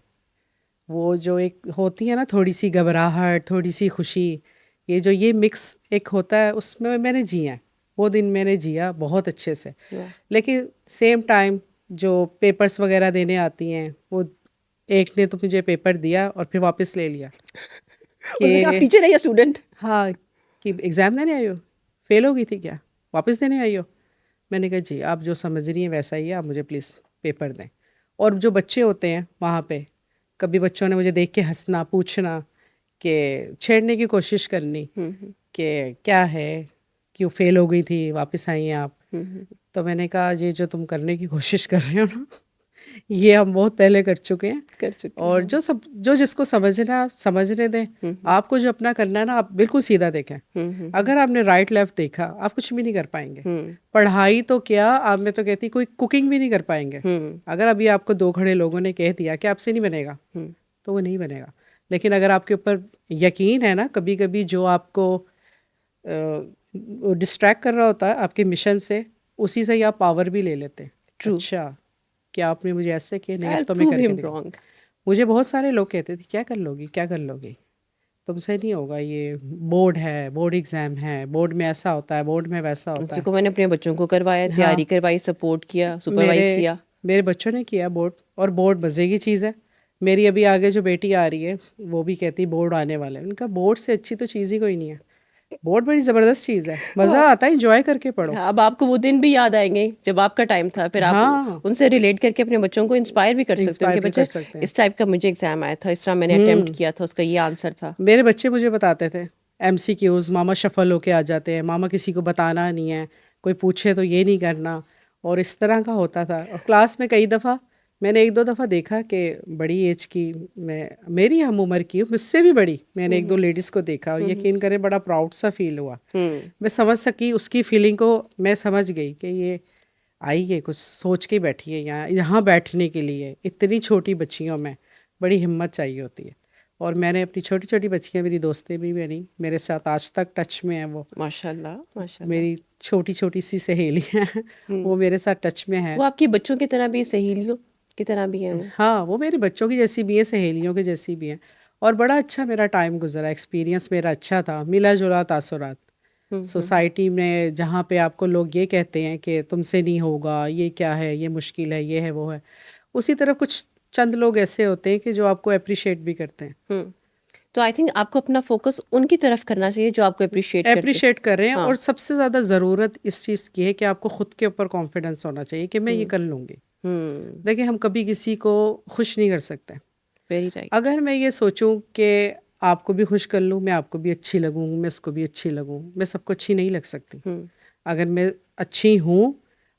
वो जो एक होती है ना थोड़ी सी घबराहट, थोड़ी सी खुशी, ये जो ये मिक्स एक होता है उसमें मैंने जिए हैं। वो दिन मैंने जिया बहुत अच्छे से। वाह। लेकिन सेम टाइम जो पेपर्स वगैरह देने आती हैं, वो एक ने तो मुझे पेपर दिया और फिर वापस ले लिया उसने कहा आप कि टीचर है या स्टूडेंट? हाँ, कि एग्ज़ाम देने आई हो, फेल हो गई थी क्या, वापस देने आई हो? मैंने कहा जी आप जो समझ रही हैं वैसा ही है, आप मुझे प्लीज़ पेपर दें। और जो बच्चे होते हैं वहाँ पे, कभी बच्चों ने मुझे देख के हंसना, पूछना, कि छेड़ने की कोशिश करनी कि क्या है, क्यों फेल हो गई थी, वापस आई हैं आप। तो मैंने कहा ये जो तुम करने की कोशिश कर रहे हो ना, ये हम बहुत पहले कर चुके हैं। कर चुके और जो जिसको समझना है, आप समझने दें। आपको जो अपना करना है ना, आप बिल्कुल सीधा देखें। अगर आपने राइट लेफ्ट देखा, आप कुछ भी नहीं कर पाएंगे। पढ़ाई तो क्या, आप मैं तो कहती कोई कुकिंग भी नहीं कर पाएंगे। अगर अभी आपको दो खड़े लोगों ने कह दिया कि आपसे नहीं बनेगा, तो वो नहीं बनेगा। लेकिन अगर आपके ऊपर यकीन है ना, कभी कभी जो आपको डिस्ट्रैक्ट कर रहा होता है आपके मिशन से, उसी से ही आप पावर भी ले लेते हैं। True. अच्छा, क्या आपने मुझे ऐसे किया, नहीं I'll अब तो मैं prove करके him देखूं। wrong. मुझे बहुत सारे लोग कहते थे क्या कर लोगी, क्या कर लोगी, तुमसे नहीं होगा, ये बोर्ड है, बोर्ड एग्ज़ाम है, बोर्ड में ऐसा होता है, बोर्ड में वैसा होता है। जिसको मैंने अपने बच्चों को करवाया, हाँ, तैयारी करवाई, सपोर्ट किया, मेरे सुपरवाइज किया। मेरे बच्चों ने किया बोर्ड, और बोर्ड मज़े की चीज़ है। मेरी अभी आगे जो बेटी आ रही है, वो भी कहती बोर्ड आने वाला है। उनका बोर्ड से अच्छी तो चीज़ ही कोई नहीं है। बोर्ड बड़ी ज़बरदस्त चीज़ है, मज़ा आता है, इंजॉय करके पढ़ो। अब आपको वो दिन भी याद आएंगे जब आपका टाइम था, फिर आप हाँ, उनसे रिलेट करके अपने बच्चों को इंस्पायर भी कर सकते हो इंस्पायर कि भी कर बच्चे सकते हैं। इस टाइप का मुझे एग्जाम आया था, इस तरह मैंने अटेम्प्ट किया था, उसका ये आंसर था। मेरे बच्चे मुझे बताते थे एमसीक्यूज़, मामा शफल होके आ जाते हैं, मामा किसी को बताना नहीं है, कोई पूछे तो ये नहीं करना, और इस तरह का होता था। और क्लास में कई दफ़ा मैंने एक दो दफ़ा देखा कि बड़ी एज की, मेरी हम उम्र की, मुझसे भी बड़ी, मैंने एक दो लेडीज़ को देखा और यकीन करें बड़ा प्राउड सा फील हुआ। मैं समझ सकी उसकी फीलिंग को, मैं समझ गई कि ये आई है कुछ सोच के बैठी है, यहाँ यहाँ बैठने के लिए इतनी छोटी बच्चियों में बड़ी हिम्मत चाहिए होती है। और मैंने अपनी छोटी छोटी बच्चियाँ, मेरी दोस्तें भी बनी, मेरे साथ आज तक टच में है वो। माशाल्लाह, माशाल्लाह। मेरी छोटी छोटी सी सहेलियाँ हैं, वो मेरे साथ टच में हैं। वो आपकी बच्चों की तरह भी, सहेलियों की तरह भी हैं वो? हाँ, वो मेरे बच्चों की जैसी भी हैं, सहेलियों की जैसी भी हैं। और बड़ा अच्छा मेरा टाइम गुजरा, एक्सपीरियंस मेरा अच्छा था, मिला जुला तासुरात। सोसाइटी में जहाँ पे आपको लोग ये कहते हैं कि तुमसे नहीं होगा, ये क्या है, ये मुश्किल है, ये है, वो है, उसी तरफ कुछ चंद लोग ऐसे होते हैं कि जो आपको अप्रिशिएट भी करते हैं। हम्म। तो आई थिंक आपको अपना फोकस उनकी तरफ करना चाहिए जो आपको अप्रिशिएट करते अप्रिशिएट कर रहे हैं। हाँ। और सबसे ज़्यादा ज़रूरत इस चीज़ की है कि आपको खुद के ऊपर कॉन्फिडेंस होना चाहिए कि मैं ये कर लूँगी। हम्म। देखिए, हम कभी किसी को खुश नहीं कर सकते। Very right. अगर मैं ये सोचूं कि आपको भी खुश कर लूं, मैं आपको भी अच्छी लगूं, मैं इसको भी अच्छी लगूं, मैं सबको अच्छी नहीं लग सकती। अगर मैं अच्छी हूँ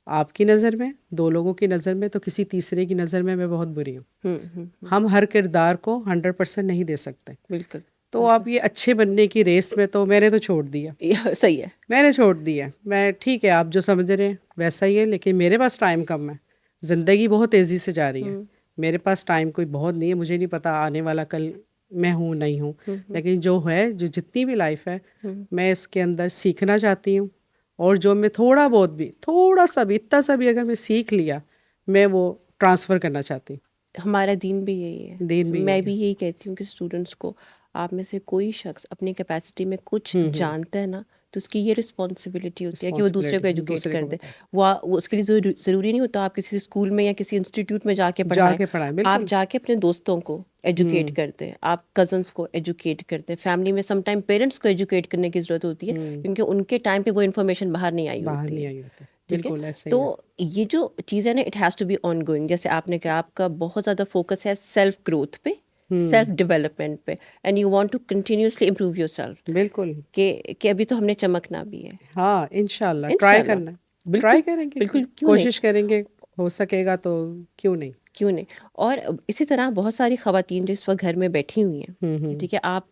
आपकी नज़र में, दो लोगों की नज़र में, तो किसी तीसरे की नज़र में मैं बहुत बुरी हूँ। हम हर किरदार को 100% नहीं दे सकते। बिल्कुल। तो आप ये अच्छे बनने की रेस में, तो मैंने तो छोड़ दिया, सही है। मैंने छोड़ दिया। मैं ठीक है, आप जो समझ रहे हैं वैसा ही है, लेकिन मेरे पास टाइम कम है, ज़िंदगी बहुत तेज़ी से जा रही है, मेरे पास टाइम कोई बहुत नहीं है। मुझे नहीं पता आने वाला कल मैं हूँ नहीं हूँ, लेकिन जो है, जो जितनी भी लाइफ है, मैं इसके अंदर सीखना चाहती हूँ। और जो मैं थोड़ा बहुत भी, थोड़ा सा भी, इतना सा भी अगर मैं सीख लिया, मैं वो ट्रांसफ़र करना चाहती हूँ। हमारा दीन भी यही है। दिन भी ये मैं है। भी यही कहती हूँ कि स्टूडेंट्स को, आप में से कोई शख्स अपनी कैपेसिटी में कुछ जानता है ना, तो उसकी ये रिस्पॉन्सिबिलिटी होती है कि वो दूसरे को रिस्पॉन्सिबिलिटी एजुकेट दूसरे कर को दे। बताए, वो उसके लिए ज़रूरी नहीं होता आप किसी स्कूल में या किसी इंस्टीट्यूट में जाके पढ़ाएं। जाके पढ़ाएं। आप बिल्कुल। जाके अपने दोस्तों को एजुकेट करते हैं, आप कजन्स को एजुकेट करते हैं, फैमिली में समटाइम पेरेंट्स को एजुकेट करने की ज़रूरत होती है, क्योंकि उनके टाइम पे वो इन्फॉर्मेशन बाहर नहीं आई बाहर होती नहीं है। आई होती। ठीक है। बिल्कुल ऐसे ही तो है। ये जो चीज़ है ना, it has to be ongoing. जैसे आपने कहा, आपका बहुत ज़्यादा फोकस है सेल्फ ग्रोथ पे, सेल्फ डेवलपमेंट पे, and you want to continuously improve yourself. बिल्कुल। कि अभी तो हमने चमकना भी है। हाँ, इंशाल्लाह ट्राई इंशाल्लाह। करना है। बिल्कुल। ट्राई करेंगे, बिल्कुल, क्यों नहीं। कोशिश करेंगे, हो सकेगा तो क्यों नहीं। क्यों नहीं। और इसी तरह बहुत सारी ख़वातीन जो इस वक्त घर में बैठी हुई हैं, ठीक है, आप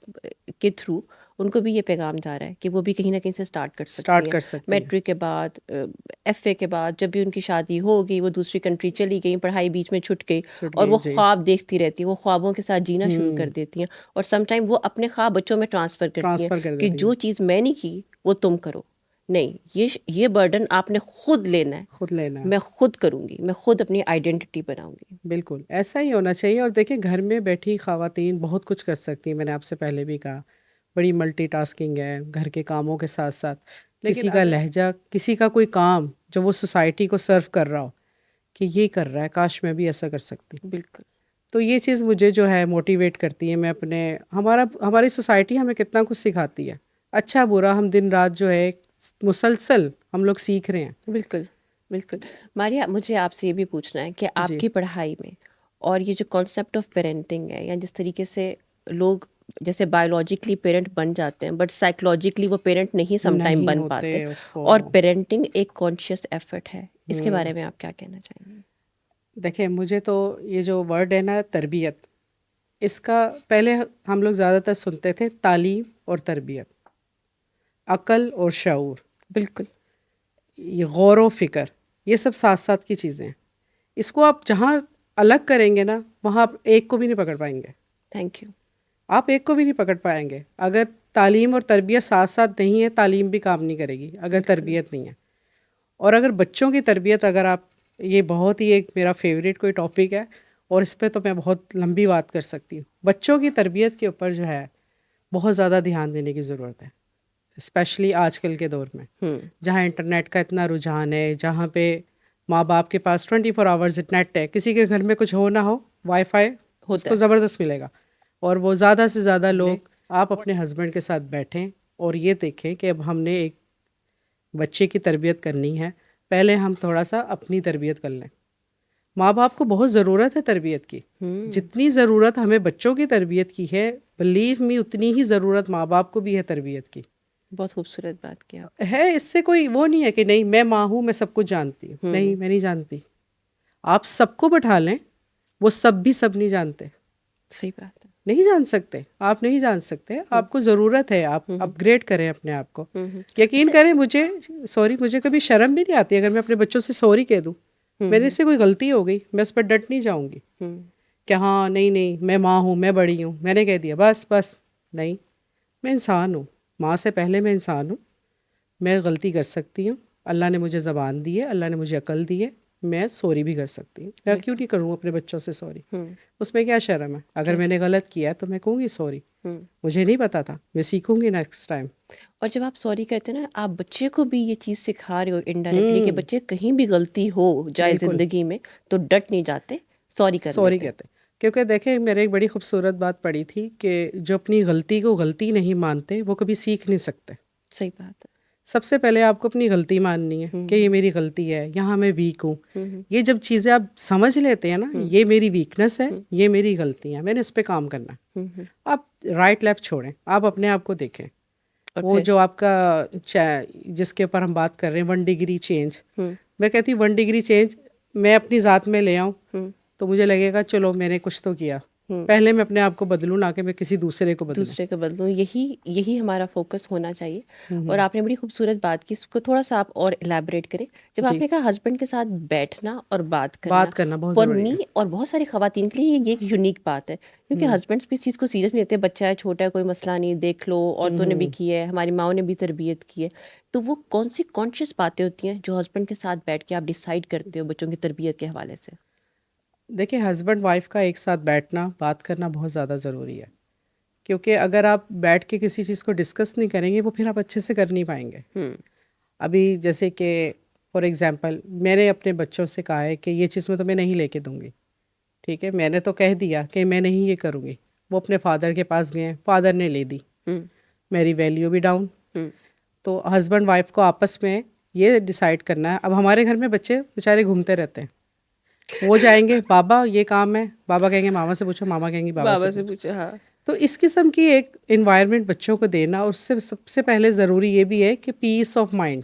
के थ्रू उनको भी ये पैगाम जा रहा है कि वो भी कहीं ना कहीं से स्टार्ट कर सकती स्टार्ट हैं। कर सकती हैं। मैट्रिक के बाद, एफए के बाद, जब भी उनकी शादी होगी, वो दूसरी कंट्री चली गई, पढ़ाई बीच में छूट गई, छूट और गई वो जी। ख्वाब देखती रहती हैं, वो ख्वाबों के साथ जीना शुरू कर देती हैं, और समटाइम वो अपने ख्वाब बच्चों में ट्रांसफ़र करती हैं ट्रांसफ़र कर कि देती जो हैं। चीज़ मैं नहीं की वो तुम करो। नहीं, ये बर्डन आपने खुद लेना है। खुद लेना है। मैं खुद करूँगी, मैं खुद अपनी आइडेंटिटी बनाऊँगी। बिल्कुल, ऐसा ही होना चाहिए। और देखिए, घर में बैठी ख़वातीन बहुत कुछ कर सकती हैं, मैंने आपसे पहले भी कहा। बड़ी मल्टीटास्किंग है, घर के कामों के साथ-साथ। किसी का लहजा, किसी का कोई काम जो वो सोसाइटी को सर्व कर रहा हो कि ये कर रहा है, काश मैं भी ऐसा कर सकती। बिल्कुल। तो ये चीज़ मुझे जो है मोटिवेट करती है। मैं अपने हमारी सोसाइटी हमें कितना कुछ सिखाती है, अच्छा बुरा हम दिन रात जो है मुसलसल हम लोग सीख रहे हैं। बिल्कुल, बिल्कुल। मारिया, मुझे आपसे ये भी पूछना है कि जी। आपकी पढ़ाई में और ये जो कॉन्सेप्ट ऑफ पेरेंटिंग है, या जिस तरीके से लोग जैसे बायोलॉजिकली पेरेंट बन जाते हैं बट साइकोलॉजिकली वो पेरेंट नहीं समटाइम नहीं बन होते पाते, उसको। और पेरेंटिंग एक कॉन्शियस एफर्ट है, इसके बारे में आप क्या कहना चाहेंगे? देखिए, मुझे तो ये जो वर्ड है ना तरबियत, इसका पहले हम लोग ज़्यादातर सुनते थे तालीम और तरबियत, अकल और शऊर, बिल्कुल। ये गौर व फिक्र, ये सब साथ साथ की चीज़ें हैं। इसको आप जहाँ अलग करेंगे ना, वहाँ आप एक को भी नहीं पकड़ पाएंगे। Thank you. आप एक को भी नहीं पकड़ पाएंगे। अगर तालीम और तरबियत साथ साथ नहीं है, तालीम भी काम नहीं करेगी अगर तरबियत नहीं है। और अगर बच्चों की तरबियत, अगर आप, ये बहुत ही एक मेरा फेवरेट कोई टॉपिक है और इस पे तो मैं बहुत लंबी बात कर सकती हूँ। बच्चों की तरबियत के ऊपर जो है बहुत ज़्यादा ध्यान देने की ज़रूरत है, स्पेशली आजकल के दौर में जहाँ इंटरनेट का इतना रुझान है, जहाँ पे माँ बाप के पास 24 आवर्स नेट है, किसी के घर में कुछ हो ना हो, वाईफाई होता उसको है। ज़बरदस्त मिलेगा। और वो ज़्यादा से ज़्यादा लोग, आप अपने हस्बैंड के साथ बैठें और ये देखें कि अब हमने एक बच्चे की तरबियत करनी है, पहले हम थोड़ा सा अपनी तरबियत कर लें। माँ बाप को बहुत ज़रूरत है तरबियत की। जितनी ज़रूरत हमें बच्चों की तरबियत की है, बिलीव मी, उतनी ही ज़रूरत माँ बाप को भी है तरबियत की। बहुत खूबसूरत बात किया। है, इससे कोई वो नहीं है कि नहीं मैं माँ हूँ, मैं सब कुछ जानती हूँ। नहीं, मैं नहीं जानती। आप सबको बैठा लें, वो सब भी सब नहीं जानते, सही बात है। नहीं जान सकते, आप नहीं जान सकते। आपको ज़रूरत है, आप अपग्रेड करें अपने आप को। यकीन करें, मुझे कभी शर्म भी नहीं आती अगर मैं अपने बच्चों से सॉरी कह दूँ, मेरे से कोई गलती हो गई, मैं उस पर डट नहीं जाऊँगी कि हाँ नहीं नहीं मैं माँ हूँ, मैं बड़ी हूँ, मैंने कह दिया बस बस। नहीं, मैं इंसान हूँ, माँ से पहले मैं इंसान हूँ, मैं गलती कर सकती हूँ। अल्लाह ने मुझे ज़बान दी है, अल्लाह ने मुझे अकल दी है, मैं सॉरी भी कर सकती हूँ। मैं क्यों नहीं करूँ अपने बच्चों से सॉरी? उसमें क्या शर्म है? अगर मैंने गलत किया है तो मैं कहूँगी सॉरी, मुझे नहीं पता था, मैं सीखूंगी नेक्स्ट टाइम। और जब आप सॉरी कहते हैं ना, आप बच्चे को भी ये चीज़ सिखा रहे हो इनडायरेक्टली कि बच्चे कहीं भी गलती हो जाए बिल्कुल। ज़िंदगी में तो डट नहीं जाते, सॉरी कर सॉरी लेते हैं। कहते हैं। क्योंकि देखें, मैंने एक बड़ी खूबसूरत बात पढ़ी थी कि जो अपनी गलती को गलती नहीं मानते वो कभी सीख नहीं सकते। सही बात है। सबसे पहले आपको अपनी गलती माननी है कि ये मेरी गलती है, यहाँ मैं वीक हूँ। ये जब चीज़ें आप समझ लेते हैं ना, ये मेरी वीकनेस है, ये मेरी गलती है, मैंने इस पे काम करना है। आप राइट लेफ्ट छोड़ें, आप अपने आप को देखें। और वो फिर जो आपका जिसके ऊपर हम बात कर रहे हैं, 1 डिग्री चेंज, मैं कहती हूँ 1 डिग्री चेंज मैं अपनी ज़ात में ले आऊँ तो मुझे लगेगा चलो मैंने कुछ तो किया। पहले मैं अपने आप को बदलूँ, ना कि मैं किसी दूसरे को बदलूँ। दूसरे को बदलूं, यही हमारा फोकस होना चाहिए। और आपने बड़ी खूबसूरत बात की, इसको थोड़ा सा आप और इलेबरेट करें। जब जी। आपने कहा हस्बैंड के साथ बैठना और बात बात करना बहुत फॉर ज़रूरी मी है। और बहुत सारी खवातीन के लिए ये एक यूनिक बात है, क्योंकि हस्बैंड्स भी इस चीज़ को सीरियस नहीं लेते। बच्चा है, छोटा है, कोई मसला नहीं, देख लो, औरतों ने भी की है, हमारी माओ ने भी तरबियत की है। तो वो कौन सी कॉन्शियस बातें होती हैं जो हस्बैंड के साथ बैठ के आप डिसाइड करते हो बच्चों की तरबियत के हवाले से? देखिए, हस्बैंड वाइफ का एक साथ बैठना, बात करना बहुत ज़्यादा ज़रूरी है। क्योंकि अगर आप बैठ के किसी चीज़ को डिस्कस नहीं करेंगे, वो फिर आप अच्छे से कर नहीं पाएंगे। अभी जैसे कि फॉर एग्जांपल मैंने अपने बच्चों से कहा है कि ये चीज़ मैं तुम्हें नहीं लेके दूंगी, ठीक है, मैंने तो कह दिया कि मैं नहीं ये करूँगी। वो अपने फादर के पास गए, फादर ने ले दी, मेरी वैल्यू भी डाउन। तो हस्बैंड वाइफ को आपस में ये डिसाइड करना है। अब हमारे घर में बच्चे बेचारे घूमते रहते हैं, वो जाएंगे बाबा ये काम है, बाबा कहेंगे मामा से पूछो, मामा कहेंगी बाबा से पूछो। पूछा। हाँ। तो इस किस्म की एक इन्वायरमेंट बच्चों को देना, और उससे सबसे पहले ज़रूरी ये भी है कि पीस ऑफ माइंड,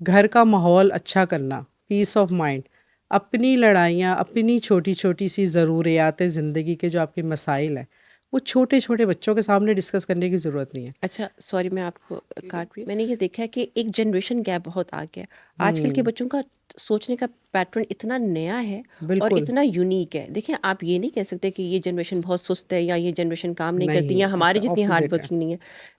घर का माहौल अच्छा करना, पीस ऑफ माइंड। अपनी लड़ाइयाँ, अपनी छोटी छोटी सी ज़रूरियात ज़िंदगी के जो आपके मसाइल हैं, वो छोटे छोटे बच्चों के सामने डिस्कस करने की ज़रूरत नहीं है। अच्छा, सॉरी मैं आपको काट रही हूँ। मैंने ये देखा है कि एक जनरेशन गैप बहुत आ गया। आजकल के बच्चों का सोचने का पैटर्न इतना नया है और बिल्कुल। इतना यूनिक है। देखिए, आप ये नहीं कह सकते कि ये जनरेशन बहुत सुस्त है या ये जनरेशन काम नहीं करती नहीं, या हमारी ऐसा जितनी हार्ड ऑपोजिट है। वर्किंग नहीं है।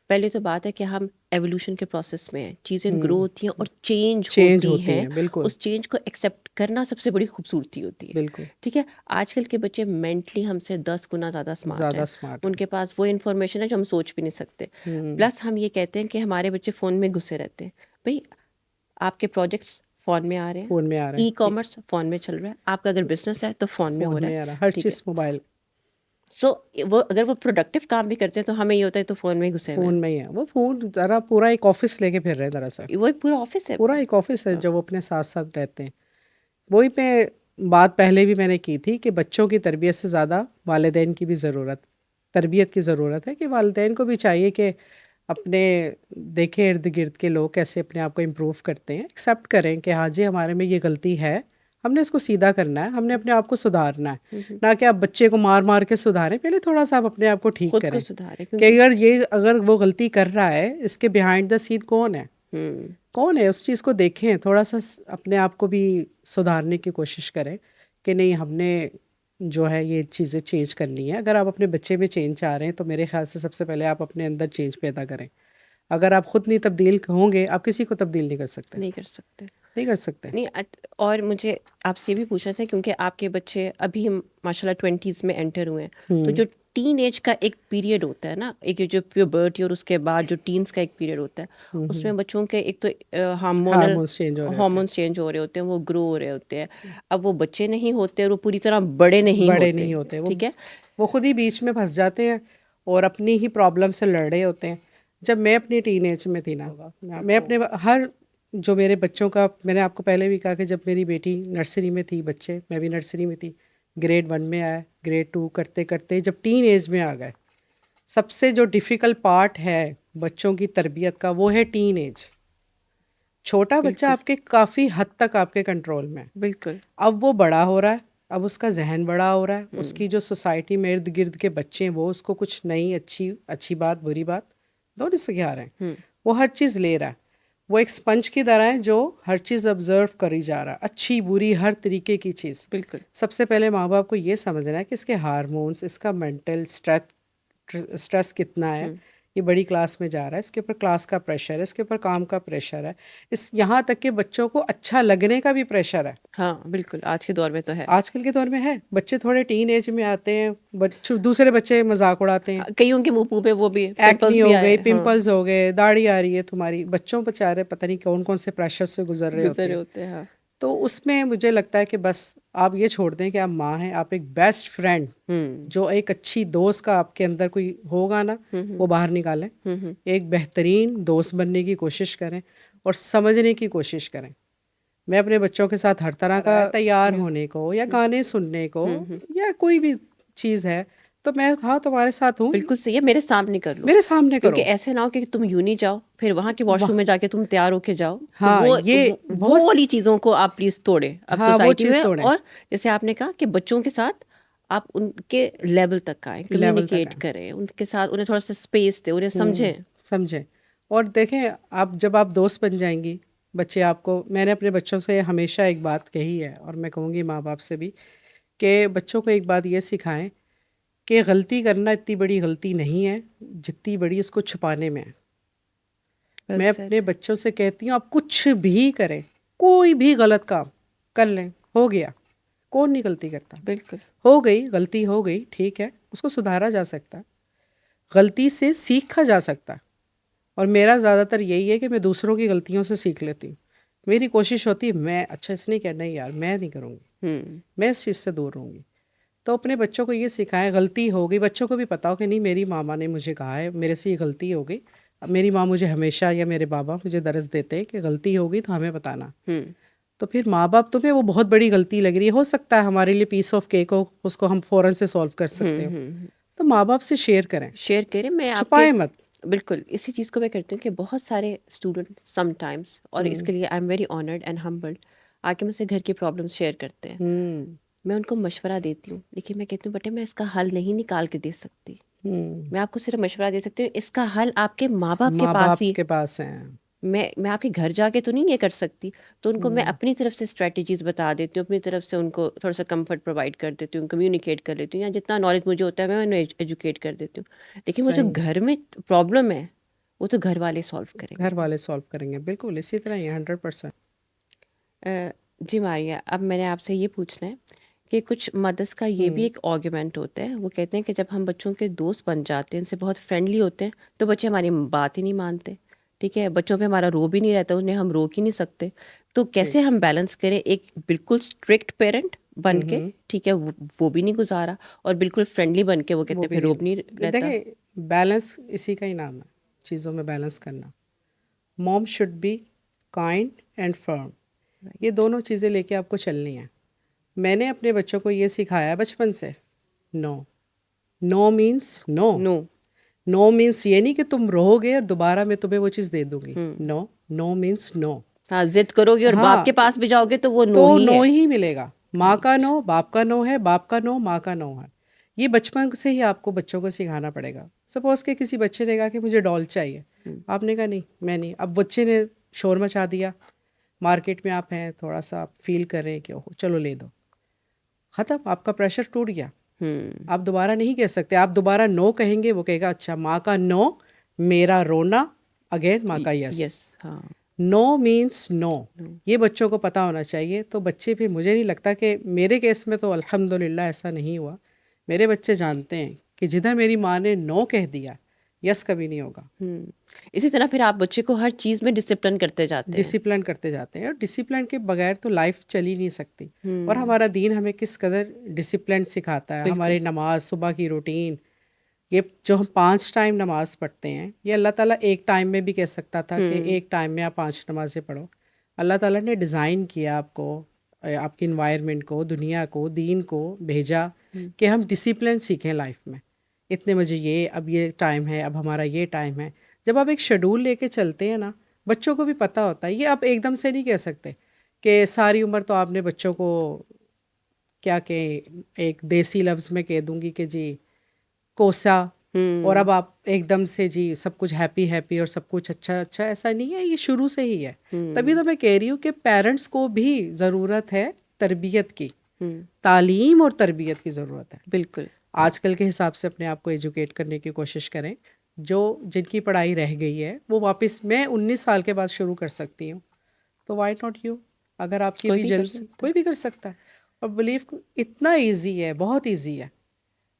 पहले तो बात है कि हम एवोल्यूशन के प्रोसेस में है, चीज़ें ग्रो होती हैं और चेंज चेंज होती होती हैं। हैं बिल्कुल उस चेंज को एक्सेप्ट करना सबसे बड़ी खूबसूरती होती है। बिल्कुल ठीक है, आजकल के बच्चे मेंटली हमसे 10 गुना ज़्यादा स्मार्ट ज़्यादा हैं। स्मार्ट है उनके पास वो इन्फॉर्मेशन है जो हम सोच भी नहीं सकते। प्लस हम ये कहते हैं कि हमारे बच्चे फ़ोन में घुसे रहते हैं। भाई, आपके प्रोजेक्ट्स फ़ोन में आ रहे हैं, फ़ोन में आ रहा ई है कॉमर्स फ़ोन में चल रहा है, आपका अगर बिजनेस है तो फ़ोन में हो फ़ोन रहा में है। आ रहा है हर ठीक है, चीज़ मोबाइल सो वो अगर वो प्रोडक्टिव काम भी करते हैं तो हमें ये होता है तो फ़ोन में ही घुसे हुए फ़ोन हैं। में ही है वो फ़ोन ज़रा पूरा एक ऑफिस लेके फिर रहे हैं दरअसल वो एक पूरा ऑफिस है। पूरा एक ऑफिस है जो वो अपने साथ साथ रहते हैं वही पे बात पहले भी मैंने की थी कि बच्चों की तरबियत से ज़्यादा वालिदैन की भी ज़रूरत तरबियत की ज़रूरत है कि वालिदैन को भी चाहिए कि अपने देखें इर्द गिर्द के लोग कैसे अपने आप को इम्प्रूव करते हैं एक्सेप्ट करें कि हाँ जी हमारे में ये गलती है हमने इसको सीधा करना है हमने अपने आप को सुधारना है ना कि आप बच्चे को मार मार के सुधारें पहले थोड़ा सा आप अपने आप को ठीक खुद को करें सुधारे कि क्योंकि अगर वो गलती कर रहा है इसके बिहाइंड द सीन कौन है हम्म, कौन है उस चीज़ को देखें थोड़ा सा अपने आप को भी सुधारने की कोशिश करें कि नहीं हमने जो है ये चीज़ें चेंज करनी है अगर आप अपने बच्चे में चेंज चाह रहे हैं तो मेरे ख्याल से सबसे पहले आप अपने अंदर चेंज पैदा करें अगर आप खुद नहीं तब्दील होंगे आप किसी को तब्दील नहीं कर सकते नहीं कर सकते। नहीं कर सकते नहीं और मुझे आपसे ये भी पूछना था क्योंकि आपके बच्चे अभी माशाल्लाह 20s में एंटर हुए हैं, तो जो टीन एज का एक पीरियड होता है ना, एक ये जो प्यूबर्टी और उसके बाद जो टीन्स का एक पीरियड होता है, उसमें बच्चों के एक तो हार्मोनल हार्मोन्स चेंज हो रहे होते हैं हार्मोन्स चेंज हो रहे होते हैं, वो ग्रो हो रहे होते हैं। अब वो बच्चे नहीं होते और वो पूरी तरह बड़े नहीं बड़े होते। नहीं होते ठीक है, वो खुद ही बीच में फंस जाते हैं और अपनी ही प्रॉब्लम से लड़ रहे होते हैं जब मैं अपनी टीन एज में थी ना मैं अपने हर जो मेरे बच्चों का मैंने आपको पहले भी कहा कि जब मेरी बेटी नर्सरी में थी बच्चे मैं भी नर्सरी में थी ग्रेड 1 में आया ग्रेड 2 करते करते जब टीन एज में आ गए सबसे जो डिफ़िकल्ट पार्ट है बच्चों की तरबियत का वो है टीन एज छोटा बच्चा बिल्कुल आपके काफ़ी हद तक आपके कंट्रोल में है बिल्कुल। अब वो बड़ा हो रहा है अब उसका जहन बड़ा हो रहा है उसकी जो सोसाइटी में इर्द गिर्द के बच्चे हैं वो उसको कुछ नई अच्छी अच्छी बात बुरी बात दोनों सिखा रहे हैं वो हर चीज़ ले रहा है वो एक स्पंज की तरह है जो हर चीज़ ऑब्जर्व करी जा रहा है अच्छी बुरी हर तरीके की चीज़ बिल्कुल सबसे पहले माँ बाप को ये समझना है कि इसके हार्मोन्स इसका मेंटल स्ट्रेस कितना है ये बड़ी क्लास में जा रहा है इसके ऊपर क्लास का प्रेशर है इसके ऊपर काम का प्रेशर है इस यहाँ तक कि बच्चों को अच्छा लगने का भी प्रेशर है हाँ बिल्कुल, आज के दौर में तो है। आजकल के दौर में है बच्चे थोड़े टीन एज में आते हैं दूसरे बच्चे मजाक उड़ाते हैं कईयों के मुंह पे वो भी एक्नी पिंपल्स भी हो आए गई हैं। हाँ, पिंपल्स हो गए दाढ़ी आ रही है तुम्हारी बच्चों बेचारे पता नहीं कौन कौन से प्रेशर से गुजर रहे होते गुजरे हैं होते हैं। हाँ। तो उसमें मुझे लगता है कि बस आप ये छोड़ दें कि आप माँ हैं आप एक बेस्ट फ्रेंड जो एक अच्छी दोस्त का आपके अंदर कोई होगा ना वो बाहर निकालें एक बेहतरीन दोस्त बनने की कोशिश करें और समझने की कोशिश करें मैं अपने बच्चों के साथ हर तरह का तैयार होने को या गाने सुनने को या कोई भी चीज़ है तो मैं हाँ तुम्हारे साथ हूँ बिल्कुल सही है, मेरे सामने कर लो। मेरे सामने क्योंकि करो ऐसे ना हो कि तुम यूं नहीं जाओ फिर वहां के वाह वॉशरूम में जाके तुम तैयार होके जाओ, तो हाँ वो वाली चीजों को आप प्लीज तोड़े अब हाँ वो सोसाइटी चीज़ में। तोड़ें और जैसे आपने कहा कि बच्चों के साथ आप उनके लेवल तक आए, लेवल तक कम्युनिकेट आए करें उनके साथ, उन्हें थोड़ा सा स्पेस दे, उन्हें समझें। समझें और देखें आप जब आप दोस्त बन जाएंगी बच्चे आपको मैंने अपने बच्चों से हमेशा एक बात कही है और मैं कहूँगी माँ बाप से भी कि बच्चों को एक बात ये सिखाएं कि गलती करना इतनी बड़ी गलती नहीं है जितनी बड़ी उसको छुपाने में है वेल मैं अपने सेड। बच्चों से कहती हूँ आप कुछ भी करें कोई भी गलत काम कर लें हो गया कौन नहीं गलती करता बिल्कुल हो गई गलती हो गई ठीक है उसको सुधारा जा सकता है गलती से सीखा जा सकता है और मेरा ज़्यादातर यही है कि मैं दूसरों की गलतियों से सीख लेती हूँ मेरी कोशिश होती है मैं अच्छा इसने क्या नहीं यार मैं नहीं करूँगी मैं इस चीज़ से दूर रहूँगी तो अपने बच्चों को ये सिखाएं गलती हो गई बच्चों को भी पता हो कि नहीं मेरी मामा ने मुझे कहा है मेरे से ये गलती हो गई अब मेरी माँ मुझे हमेशा या मेरे बाबा मुझे दरस देते हैं कि गलती हो गई तो हमें बताना तो फिर माँ बाप तुम्हें वो बहुत बड़ी गलती लग रही है हो सकता है हमारे लिए पीस ऑफ केक हो उसको हम फ़ौरन से सॉल्व कर सकते हो तो माँ बाप से शेयर करें शेयर करें। मैं आपके छुपाएं मत बिल्कुल इसी चीज़ को मैं करती हूँ कि बहुत सारे स्टूडेंट समटाइम्स, और इसके लिए I am very honoured and humbled, आके मुझसे घर की प्रॉब्लम्स शेयर करते हैं। हम्म मैं उनको मशवरा देती हूँ, लेकिन मैं कहती हूँ बेटे मैं इसका हल नहीं निकाल के दे सकती, मैं आपको सिर्फ मशवरा दे सकती हूँ, इसका हल आपके माँ बाप के माँ पास बाप ही। के पास हैं मैं आपके घर जाके तो नहीं ये कर सकती, तो उनको मैं अपनी तरफ से स्ट्रेटजीज बता देती हूँ, अपनी तरफ से उनको थोड़ा सा कंफर्ट प्रोवाइड कर देती हूँ, कम्युनिकेट कर लेती हूँ, या जितना नॉलेज मुझे होता है मैं उन्हें एजुकेट कर देती हूँ। लेकिन वो जो सही घर में प्रॉब्लम है वो तो घर वाले सॉल्व करेंगे। घर वाले सॉल्व करेंगे, बिल्कुल इसी तरह ही 100%। जी मारिया, अब मैंने आपसे ये पूछना है कि कुछ मदर्स का ये भी एक आर्गुमेंट होता है, वो कहते हैं कि जब हम बच्चों के दोस्त बन जाते हैं, उनसे बहुत फ्रेंडली होते हैं, तो बच्चे हमारी बात ही नहीं मानते। ठीक है, बच्चों पे हमारा रो भी नहीं रहता, उन्हें हम रोक ही नहीं सकते। तो कैसे हम बैलेंस करें, एक बिल्कुल स्ट्रिक्ट पेरेंट बन के, ठीक है, वो भी नहीं गुजारा, और बिल्कुल फ्रेंडली बन के वो कहते वो हैं भी फिर रो भी नहीं नहीं, रहता। देखिए बैलेंस इसी का ही नाम है, चीज़ों में बैलेंस करना। Mom should be kind and firm, ये दोनों चीज़ें लेके आपको चलनी है। मैंने अपने बच्चों को ये सिखाया है बचपन से, no. No means no. No. No means ये नहीं कि तुम रहोगे और दोबारा मैं तुम्हें वो चीज़ दे दूंगी। No, no means no. हाँ, जिद करोगे और बाप के हाँ, पास भी जाओगे तो वो नो तो ही नो है। ही मिलेगा। माँ का नो बाप का नो है, बाप का नो माँ का नो है। ये बचपन से ही आपको बच्चों को सिखाना पड़ेगा। सपोज के किसी बच्चे ने कहा कि मुझे डॉल चाहिए, आपने कहा नहीं मैं नहीं। अब बच्चे ने शोर मचा दिया, मार्केट में आप हैं, थोड़ा सा आप फील कर रहे हैं कि ओहो चलो ले दो, ख़त्म, आपका प्रेशर टूट गया। आप दोबारा नहीं कह सकते। आप दोबारा नो कहेंगे, वो कहेगा अच्छा माँ का नो, मेरा रोना, अगेन माँ का यस। यस। हाँ। नो मीन्स नो, ये बच्चों को पता होना चाहिए। तो बच्चे फिर, मुझे नहीं लगता कि मेरे केस में तो अल्हम्दुलिल्लाह ऐसा नहीं हुआ। मेरे बच्चे जानते हैं कि जिधर मेरी माँ ने नो कह दिया, यस कभी नहीं होगा। इसी तरह फिर आप बच्चे को हर चीज़ में डिसिप्लिन करते जाते हैं। डिसिप्लिन करते जाते हैं, और डिसिप्लिन के बगैर तो लाइफ चल ही नहीं सकती। और हमारा दीन हमें किस कदर डिसिप्लिन सिखाता है। बिल्कुल। हमारी नमाज, सुबह की रूटीन, ये जो हम 5 टाइम नमाज पढ़ते हैं, ये अल्लाह ताला एक टाइम में भी कह सकता था कि एक टाइम में आप 5 नमाजें पढ़ो। अल्लाह ताला ने डिज़ाइन किया आपको, आपकी इन्वायरमेंट को, दुनिया को, दीन को भेजा कि हम डिसिप्लिन सीखें लाइफ में। इतने बजे ये, अब ये टाइम है, अब हमारा ये टाइम है। जब आप एक शेड्यूल लेके चलते हैं ना, बच्चों को भी पता होता है। ये आप एकदम से नहीं कह सकते कि सारी उम्र तो आपने बच्चों को क्या कहें, एक देसी लफ्ज़ में कह दूंगी कि जी कोसा, और अब आप एकदम से जी सब कुछ हैप्पी हैप्पी और सब कुछ अच्छा अच्छा, ऐसा नहीं है। ये शुरू से ही है। तभी तो मैं कह रही हूँ कि पेरेंट्स को भी ज़रूरत है तरबियत की, तालीम और तरबियत की ज़रूरत है। बिल्कुल। आजकल के हिसाब से अपने आप को एजुकेट करने की कोशिश करें। जो जिनकी पढ़ाई रह गई है वो वापस, मैं 19 साल के बाद शुरू कर सकती हूँ, तो वाई नॉट यू। अगर आपकी कोई भी भी कर जल्दी, सकता कोई भी कर सकता है। और बिलीव, इतना इजी है, बहुत इजी है।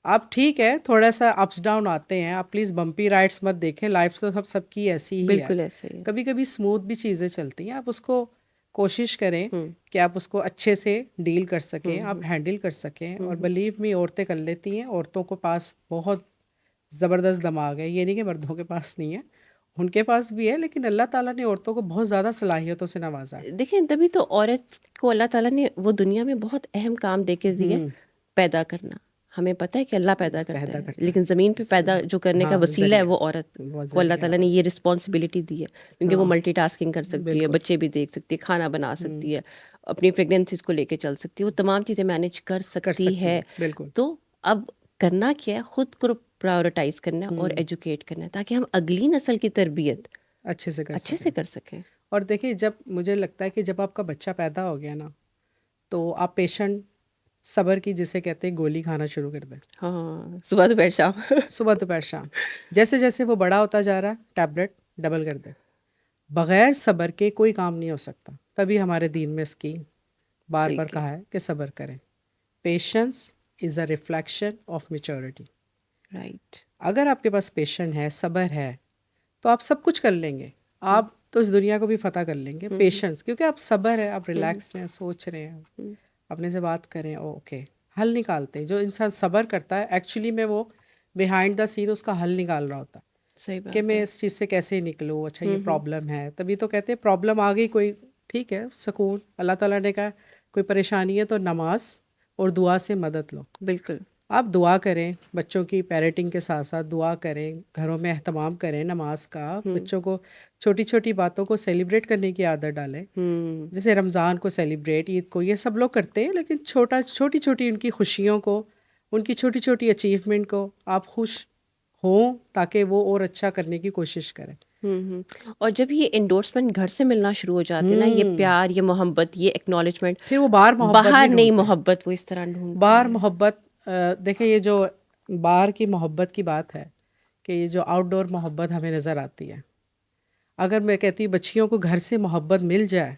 आप ठीक है, थोड़ा सा अप्स डाउन आते हैं, आप प्लीज़ बम्पी राइड्स मत देखें। लाइफ तो सब सबकी ऐसी ही है। बिल्कुल ऐसे ही। कभी कभी स्मूथ भी चीज़ें चलती हैं। आप उसको कोशिश करें कि आप उसको अच्छे से डील कर सकें, आप हैंडल कर सकें। और बिलीव मी, औरतें कर लेती हैं। औरतों के पास बहुत ज़बरदस्त दिमाग है। ये नहीं कि मर्दों के पास नहीं है, उनके पास भी है, लेकिन अल्लाह ताला ने औरतों को बहुत ज़्यादा सलाहियतों से नवाजा है। देखिए, तभी तो औरत को अल्लाह ताला ने वो दुनिया में बहुत अहम काम दे के दिया, पैदा करना। हमें पता है कि अल्लाह पैदा करता पैदा है, करता लेकिन ज़मीन पे पैदा जो करने का हाँ, वसीला है ज़रिया, वो औरत वो को अल्लाह ज़रिया, ताला ने ये रिस्पॉन्सिबिलिटी दी है, क्योंकि वो मल्टीटास्किंग कर सकती है, बिल्कुल। बच्चे भी देख सकती है, खाना बना सकती है, अपनी प्रेगनेंसीज को लेके चल सकती है, वो तमाम चीज़ें मैनेज कर कर सकती सकती है। है, बिल्कुल। तो अब करना क्या है, खुद को प्रायोरिटाइज करना है और एजुकेट करना है, ताकि हम अगली नस्ल की तरबियत अच्छे से कर अच्छे सकें। से कर सकें। और देखिए, जब मुझे लगता है कि जब आपका बच्चा पैदा हो गया ना, तो आप पेशेंट, सब्र की जिसे कहते हैं, गोली खाना शुरू कर दें। हाँ, सुबह दोपहर शाम। सुबह दोपहर शाम। जैसे जैसे वो बड़ा होता जा रहा है, टैबलेट डबल कर दें। बगैर सब्र के कोई काम नहीं हो सकता। तभी हमारे दीन में इसकी बार बार ठीक है। कहा है कि सब्र करें। Patience is a reflection of maturity. Right. अगर आपके पास पेशेंस है, सब्र है, तो आप सब कुछ कर लेंगे। आप तो इस दुनिया को भी फतह कर लेंगे। पेशेंस, क्योंकि आप सब्र है, आप रिलैक्स हैं, सोच रहे हैं, अपने से बात करें, ओके, हल निकालते हैं। जो इंसान सब्र करता है, एक्चुअली में वो बिहाइंड द सीन उसका हल निकाल रहा होता है सही कि बात मैं है। इस चीज़ से कैसे निकलूँ। अच्छा ये प्रॉब्लम है, तभी तो कहते हैं प्रॉब्लम आ गई कोई, ठीक है, सुकून। अल्लाह ताला ने कहा कोई परेशानी है तो नमाज और दुआ से मदद लो। बिल्कुल। आप दुआ करें, बच्चों की पेरेंटिंग के साथ साथ दुआ करें, घरों में एहतमाम करें नमाज का। बच्चों को छोटी छोटी बातों को सेलिब्रेट करने की आदत डालें। जैसे रमज़ान को सेलिब्रेट, ईद को, ये सब लोग करते हैं, लेकिन छोटी छोटी उनकी खुशियों को, उनकी छोटी छोटी अचीवमेंट को आप खुश हों, ताकि वो और अच्छा करने की कोशिश करें। और जब ये एंडोर्समेंट घर से मिलना शुरू हो जाते हैं ना, ये प्यार, ये मोहब्बत, ये एक्नॉलेजमेंट, फिर वो बाहर मोहब्बत बाहर भी नई ढूंढते हैं। मोहब्बत वो इस तरह ढूंढते बाहर हैं। मोहब्बत, देखिए ये जो बाहर की मोहब्बत की बात है, कि ये जो आउटडोर मोहब्बत हमें नज़र आती है, अगर मैं कहती हूँ बच्चियों को घर से मोहब्बत मिल जाए,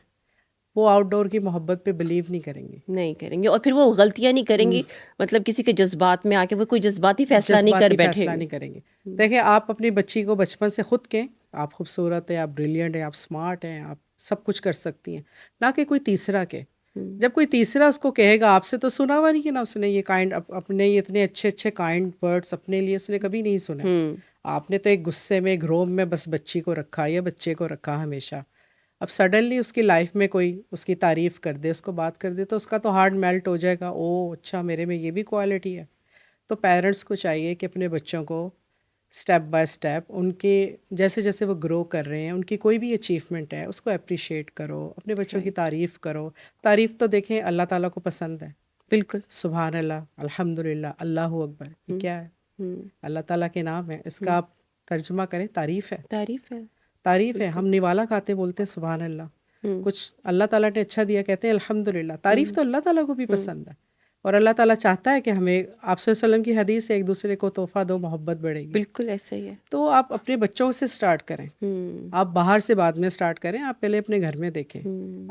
वो आउटडोर की मोहब्बत पे बिलीव नहीं करेंगी। नहीं करेंगे और फिर वो गलतियां नहीं करेंगी, मतलब किसी के जज्बात में आके वो कोई जज्बाती फैसला नहीं कर जज्बाती फैसला बैठेंगे। नहीं करेंगे। देखिए, आप अपनी बच्ची को बचपन से खुद के आप खूबसूरत हैं, आप ब्रिलियंट हैं, आप स्मार्ट हैं, आप सब कुछ कर सकती हैं, ना कि कोई तीसरा के। जब कोई तीसरा उसको कहेगा, आपसे तो सुना हुआ नहीं कि ना उसने ये काइंड अपने ये इतने अच्छे अच्छे काइंड वर्ड्स अपने लिए उसने कभी नहीं सुने। आपने तो एक गुस्से में, एक रोब में बस बच्ची को रखा या बच्चे को रखा हमेशा। अब सडनली उसकी लाइफ में कोई उसकी तारीफ़ कर दे, उसको बात कर दे, तो उसका तो हार्ट मेल्ट हो जाएगा। ओह अच्छा, मेरे में ये भी क्वालिटी है। तो पेरेंट्स को चाहिए कि अपने बच्चों को स्टेप बाय स्टेप उनके जैसे जैसे वो ग्रो कर रहे हैं, उनकी कोई भी अचीवमेंट है उसको अप्रिशिएट करो, अपने बच्चों की तारीफ़ करो। तारीफ़ तो देखें अल्लाह ताला को पसंद है। बिल्कुल। सुभान अल्लाह, अल्हम्दुलिल्लाह, अल्लाहू अकबर, ये क्या है? अल्लाह ताला के नाम है, इसका आप तर्जुमा करें तारीफ़ है। तारीफ है। तारीफ़ है, हम निवाला खाते बोलते हैं सुभान अल्लाह। कुछ अल्लाह ताला ने अच्छा दिया कहते हैं अल्हम्दुलिल्लाह। तारीफ़ तो अल्लाह ताला को भी पसंद है, और अल्लाह ताला चाहता है कि हमें, आप सल्लल्लाहु अलैहि वसल्लम की हदीस है, एक दूसरे को तोहफ़ा दो, मोहब्बत बढ़ेगी। बिल्कुल ऐसा ही है। तो आप अपने बच्चों से स्टार्ट करें। आप बाहर से बाद में स्टार्ट करें, आप पहले अपने घर में देखें,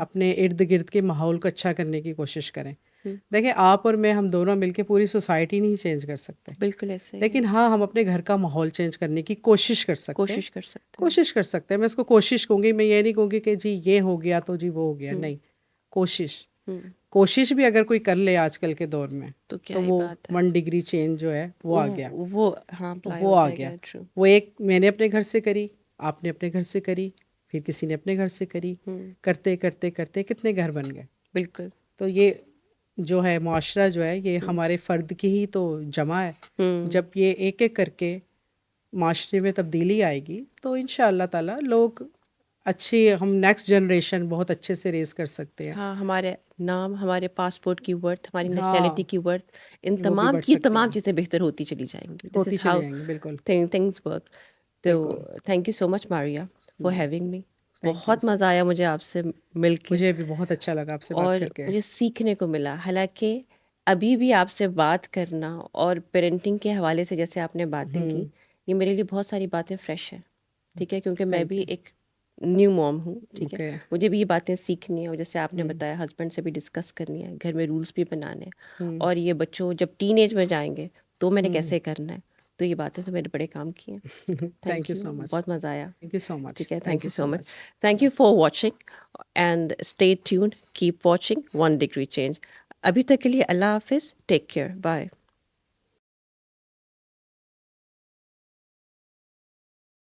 अपने इर्द गिर्द के माहौल को अच्छा करने की कोशिश करें। देखिए, आप और मैं, हम दोनों मिलके पूरी सोसाइटी नहीं चेंज कर सकते, बिल्कुल ऐसा ही है। लेकिन हाँ, हम अपने घर का माहौल चेंज करने की कोशिश कर सकते हैं। कोशिश कर सकते हैं। कोशिश कर सकते हैं। मैं इसको कोशिश कहूँगी, मैं ये नहीं कहूँगी कि जी ये हो गया तो जी वो हो गया, नहीं। कोशिश कोशिश भी अगर कोई कर ले आजकल के दौर में, तो क्या तो ही वो बात है। 1 डिग्री चेंज जो है वो आ गया। वो हाँ अप्लाई वो हो आ जाएगा। गया। ट्रू। वो एक मैंने अपने घर से करी, आपने अपने घर से करी, फिर किसी ने अपने घर से करी, करते करते करते कितने घर बन गए। बिल्कुल। तो ये जो है मुआशरा जो है, ये हमारे फ़र्द की ही तो जमा है। जब ये एक एक करके माशरे में तब्दीली आएगी, तो इंशाअल्लाह ताला लोग अच्छी, हम नेक्स्ट जनरेशन बहुत अच्छे से रेस कर सकते हैं। हाँ, हमारे नाम, हमारे पासपोर्ट की वर्थ, हमारी नेशनैलिटी हाँ, की वर्थ, इन वो भी तमाम बढ़ की सकती तमाम हैं, चीज़ें बेहतर होती चली जाएंगी। दिस होती इज़ चले हाउ जाएंगी। बिल्कुल, थिंग्स वर्क। तो बिल्कुल। Thank you so much Maria for having me. Thank you बहुत सो मज़ा मच। आया मुझे आपसे मिलके, मुझे भी बहुत अच्छा लगा आपसे बात और करके। मुझे सीखने को मिला। हालांकि अभी भी आपसे बात करना और पेरेंटिंग के हवाले से जैसे आपने बातें की, ये मेरे लिए बहुत सारी बातें फ्रेश है। ठीक है, क्योंकि मैं थैंक भी यू। एक न्यू मॉम हूँ। ठीक है, ओके। मुझे भी ये बातें सीखनी है, और जैसे आपने बताया हस्बैंड से भी डिस्कस करनी है, घर में रूल्स भी बनाने हैं, और ये बच्चों जब टीनेज में जाएंगे तो मैंने कैसे करना है। तो ये बातें तो मेरे बड़े काम की हैं। Thank thank you you, so much. बहुत मज़ा आया। Thank you so much. ठीक है, thank thank you you so so much. Much. Thank you for watching and stay tune, keep watching 1 degree change. अभी तक के लिए अल्लाह हाफिज़, टेक केयर, बाय।